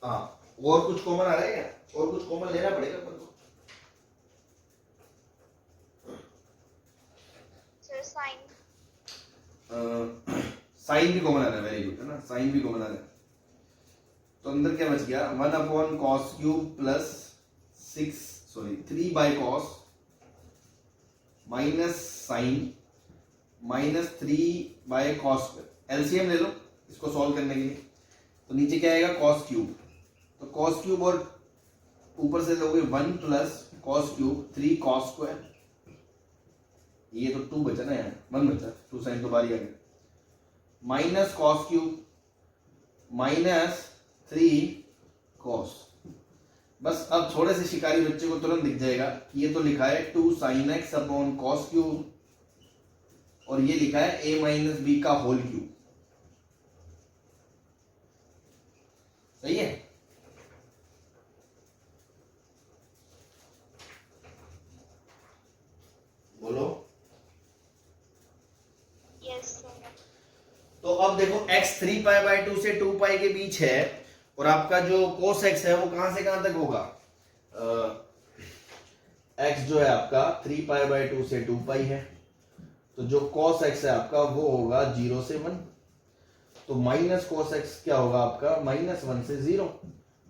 हाँ, और कुछ कॉमन आ रहा है क्या, और कुछ कॉमन लेना पड़ेगा अपन को। सर साइन साइन भी कॉमन आ रहा है, वेरी गुड है ना, साइन भी कॉमन आ रहा है। तो अंदर क्या बच गया, 1/cos cube plus 3 by cos minus sine minus 3 by cos square. LCM ले लो इसको सॉल्व करने के लिए, तो नीचे क्या आएगा cos क्यूब, तो cos क्यूब और ऊपर से लोगे 1 plus cos cube 3 cos square, ये तो 2 बचा ना यार, 1 बचा, 2 साइन तो बारी आ गया, minus cos cube minus 3 cos। बस अब थोड़े से शिकारी बच्चे को तुरंत दिख जाएगा कि ये तो लिखा है 2 sin x upon cos cube, और ये लिखा है a माइनस बी का होल क्यूब, सही है। बोलो। Yes sir. तो अब देखो x 3π/2 से 2π के बीच है, और आपका जो cos x है वो कहां से कहां तक होगा, x जो है आपका 3π/2 से 2π है, तो जो cos x है आपका वो होगा 0 से 1, तो माइनस cos x क्या होगा आपका -1 से 0,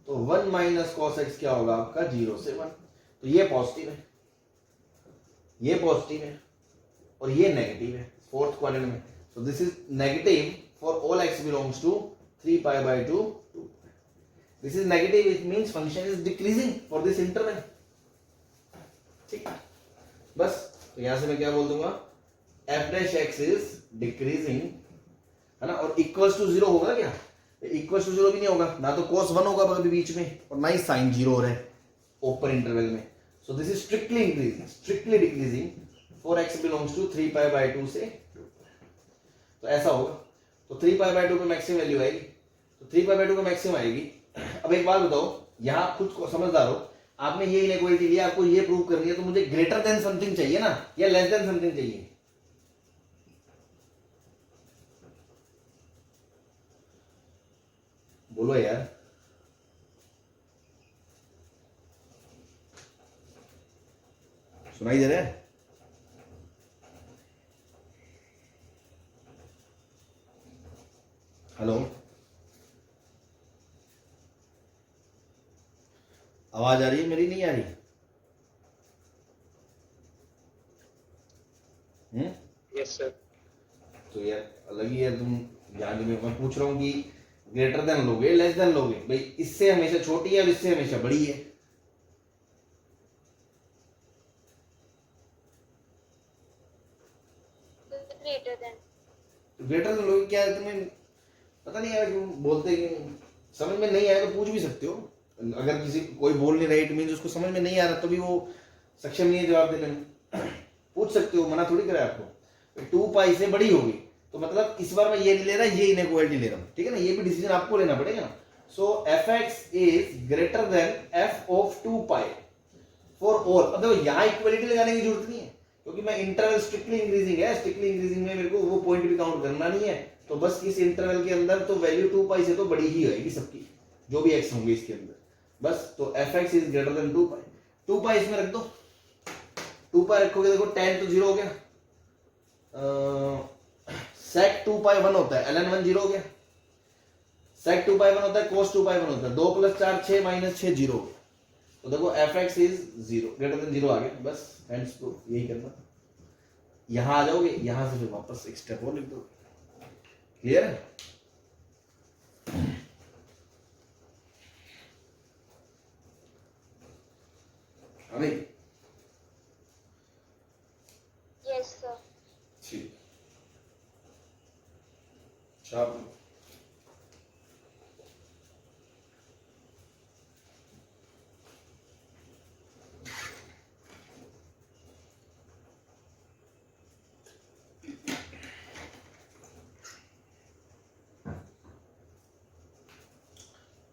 तो 1 माइनस cos x क्या होगा आपका 0 से 1, तो ये पॉजिटिव है, ये पॉजिटिव है और ये नेगेटिव है फोर्थ क्वाड्रेंट में, so this is negative for all x belongs to 3π/2 2. This is negative, it means function is decreasing for this interval. ठीक, बस तो यहां से मैं क्या बोल दूंगा, f dash x is decreasing, है ना, और इक्वल्स टू 0 होगा क्या, इक्वल्स टू 0 भी नहीं होगा, ना तो cos 1 होगा अभी बीच में और ना ही sin 0 हो रहा है ओपन इंटरवल में, so this is strictly increasing, strictly decreasing for x belongs to 3π/2 से 2, तो ऐसा होगा, तो 3π/2 पे मैक्सिमम वैल्यू आएगी, तो 3π/2 पे मैक्सिमम आएगी। अब एक बात बताओ, यहां खुद को समझदार हो, आपने ये इनइक्वालिटी लिया, आपको ये प्रूव करनी है, तो मुझे ग्रेटर देन समथिंग चाहिए ना या लेस देन समथिंग चाहिए, बोलो यार, सुनाई दे रहा है, हेलो, आवाज आ रही है मेरी, नहीं आ रही? Yes sir. तो यार अलग ही है, तुम ध्यान में मैं पूछ रहा हूँ कि ग्रेटर देन लोगे लेस देन लोगे, भाई इससे हमेशा छोटी है और इससे हमेशा बड़ी है, ग्रेटर देन। ग्रेटर देन लोगे क्या है, तुम्हें पता नहीं यार, तुम बोलते कि समझ में नहीं आया तो पूछ भी सकते हो, अगर किसी कोई बोल नहीं रहा इट मींस उसको समझ में नहीं आ रहा, तो भी वो सक्षम नहीं है जवाब देने में, पूछ सकते हो, मना थोड़ी करे आपको, 2π से बड़ी होगी, तो मतलब इस बार मैं ये नहीं ले रहा, ये इनइक्वालिटी ले रहा हूँ, ठीक है ना, ये भी डिसीजन आपको लेना पड़ेगा ना, so fx is greater than f of 2π for all, मतलब यहाँ इक्वालिटी लगाने की जरूरत नहीं है, क्योंकि मैं इंटरवल स्ट्रिक्टली इंक्रीजिंग है, स्ट्रिक्टली इंक्रीजिंग में मेरे को वो पॉइंट भी काउंट करना नहीं है, तो बस इस इंटरवल के अंदर तो वैल्यू 2π से तो बड़ी ही होगी सबकी, जो भी x होंगे इसके अंदर, बस तो fx इज ग्रेटर देन 2π, 2π इसमें रख दो, 2π रखोगे, देखो tan तो 0 हो गया, sec 2π 1 होता है, ln 1 0 हो गया, sec 2π 1 होता है, cos 2π 1 होता है, 2 + 4 6 - 6 0, तो देखो fx इज 0 ग्रेटर देन 0 आ गया, बस हेंस प्रूफ, यही करना, यहां आ जाओगे, यहां से फिर वापस एक स्टेप और लिख दो, क्लियर है? अरे यस सर। ठीक, छाप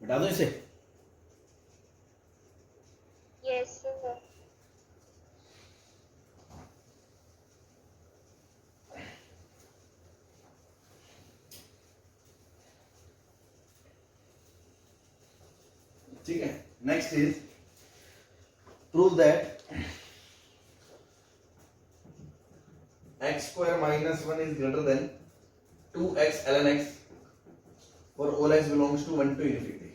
बता दो इसे, यस सर। ठीक है, next is prove that x² - 1 is greater than 2x ln x for all x belongs to 1 to infinity।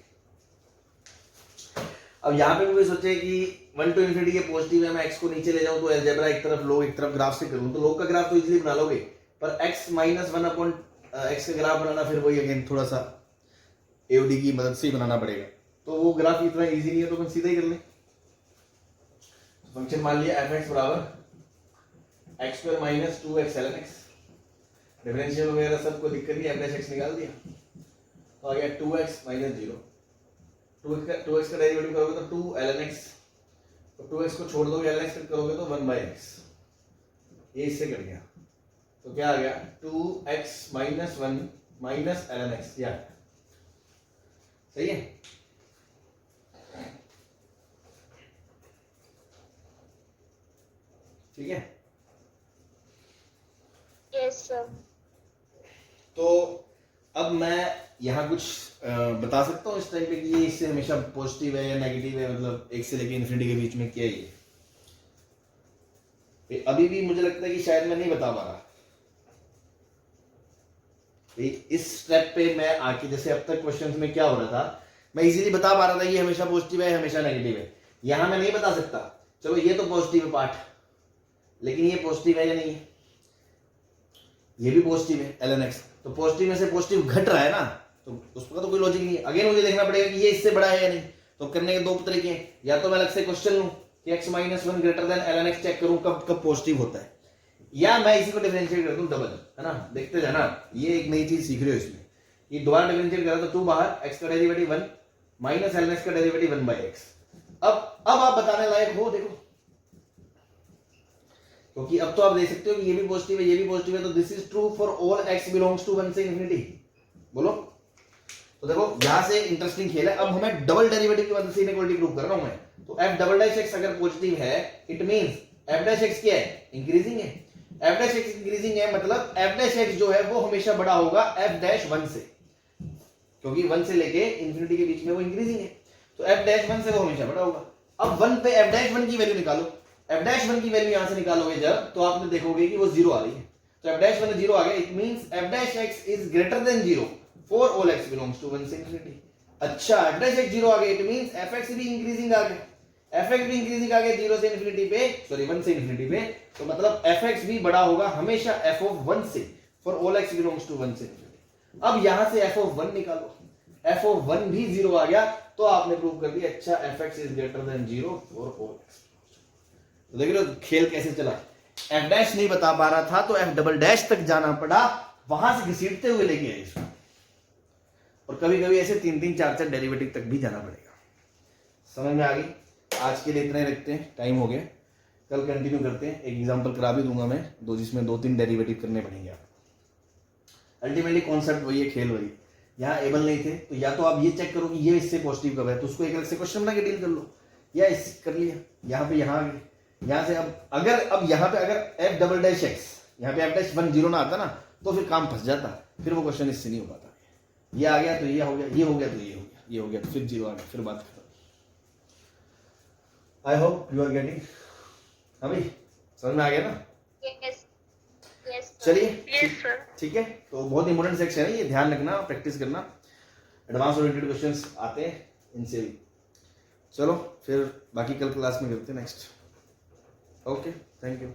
अब यहाँ पे भी सोचे कि 1 to infinity ये पॉजिटिव है, मैं x को नीचे ले जाऊं तो अलजेब्रा एक तरफ log एक तरफ ग्राफ से करूं, तो log का ग्राफ तो इजीली बना लोगे, पर x - 1 x का ग्राफ बनाना फिर वही अगेन थोड़ा सा AOD की मदद से ही बनाना पड़ेगा, तो वो ग्राफ इतना इजी नहीं है, तो अपन सीधा ही कर लें, फंक्शन मान लिया fx बराबर x² - 2x ln x, differential वगैरह सबको दिक्कत नहीं, f dash x निकाल दिया, तो आ गया 2x - 0, 2x का डेरिवेटिव करोगे तो 2 ln x, तो 2x को छोड़ दोगे ln x करोगे तो 1/x, ये इससे कट गया, तो क्या आ गया 2x - 1 - ln x, या सही है? ठीक है, यस सर। तो अब मैं यहाँ कुछ बता सकता हूँ इस टाइम पे कि ये इससे हमेशा पॉजिटिव है या नेगेटिव है, मतलब एक से लेके इन्फिनिटी के बीच में क्या है ये? अभी भी मुझे लगता है कि शायद मैं नहीं बता पा रहा। इस स्टेप पे मैं आके, जैसे अब तक क्वेश्चंस में क्या हो रहा था, मैं इजीली बता पा रहा था ये हमेशा पॉजिटिव है हमेशा नेगेटिव है। यहां मैं नहीं बता सकता। चलो ये तो पॉजिटिव है पार्ट, लेकिन ये पॉजिटिव है या नहीं है? ये भी पॉजिटिव है ln x, तो पॉजिटिव में से पॉजिटिव घट रहा है ना, तो उसका तो कोई लॉजिक नहीं है। अगेन मुझे देखना पड़ेगा कि ये इससे बड़ा है या नहीं। तो करने के दो तरीके हैं, या तो मैं अलग से क्वेश्चन लूं कि x - 1 greater than ln x check करूं कब कब पॉजिटिव होता है, या मैं इसी को डिफरेंशिएट कर दूं डबल, है ना। देखते जाना, ये एक नई चीज सीख रहे हो इसमें। ये दोबारा डिफरेंशिएट करा तो 2 बाहर, x का डेरिवेटिव 1 माइनस ln x का डेरिवेटिव 1/x। अब आप बताने लायक हो, देखो, क्योंकि अब तो आप देख सकते हो कि ये भी पॉजिटिव है ये भी पॉजिटिव है, तो this is true for all x belongs to 1 से इन्फिनिटी। बोलो, तो देखो यहां से इंटरेस्टिंग खेल है। अब हमें डबल डेरिवेटिव की वजह से इनइक्वालिटी प्रूव कर रहा हूं मैं। तो f डबल डैश x अगर पॉजिटिव है, it means f dash x क्या है? इंक्रीजिंग है। f डैश x इंक्रीजिंग है, मतलब f डैश x जो है वो हमेशा बड़ा होगा f डैश 1 से, क्योंकि 1 से लेके इंफिनिटी के बीच में वो इंक्रीजिंग है, तो f डैश 1 से वो हमेशा बड़ा होगा। अब 1 पे f डैश 1 की वैल्यू निकालो, f डैश 1 की वैल्यू यहां से निकालोगे जब, तो आपने देखोगे कि वो 0 आ रही है। तो f डैश 1 0 आ गया, it means f dash x is greater than 0 for all x belongs to 1 से इंफिनिटी। अच्छा, f डैश x 0 आ गया, इट मींस fx भी इंक्रीजिंग आ गया, fx भी इंक्रीजिंग आ गया 0 से इंफिनिटी पे, सॉरी 1 से इंफिनिटी पे, तो मतलब fx भी बड़ा होगा हमेशा f ऑफ 1 से for all x belongs to 1 से इंफिनिटी। अब यहां से f ऑफ 1 निकालो, f ऑफ 1 भी 0 आ गया, तो आपने प्रूव कर दिया अच्छा fx is greater than 0 for all x। तो देख रहे हो खेल कैसे चला। f डैश नहीं बता पा रहा था तो f डबल डैश तक जाना पड़ा, वहां से घसीटते हुए लेके आए इसको, और कभी कभी ऐसे 3-3 4-4 डेरिवेटिव तक भी जाना पड़ेगा। समझ में आ गई? आज के लिए इतना ही रखते हैं, टाइम हो गया, कल कंटिन्यू करते हैं। एक एग्जांपल करा भी दूंगा मैं दो, जिसमें 2-3 डेरिवेटिव करने पड़ेंगे आपको। अल्टीमेटली कॉन्सेप्ट वही है, खेल वही। यहाँ एबल नहीं थे तो या तो आप ये चेक करो कि ये इससे पॉजिटिव कब है, तो उसको एक अलग से क्वेश्चन बना के डील कर लो, या इससे कर लिया, यहाँ पे यहाँ आ गए, यहाँ से अब यहाँ पे अगर f डबल डैश x, यहाँ पे f डैश 1 0 ना आता ना, तो फिर काम फंस जाता, फिर वो क्वेश्चन इससे नहीं हो पाता। ये आ गया तो ये हो गया, ये हो गया तो ये हो गया, ये हो गया तो फिर 0 आ गया, फिर बात खत्म। I hope you are getting. अभी समझ में आ गया ना? यस यस चलिए यस सर। ठीक है, तो बहुत इंपॉर्टेंट सेक्शन है ये, ध्यान रखना, प्रैक्टिस करना। एडवांस ओरिएंटेड क्वेश्चंस आते हैं इनसे भी। चलो फिर बाकी कल क्लास में करते हैं नेक्स्ट। Okay, thank you.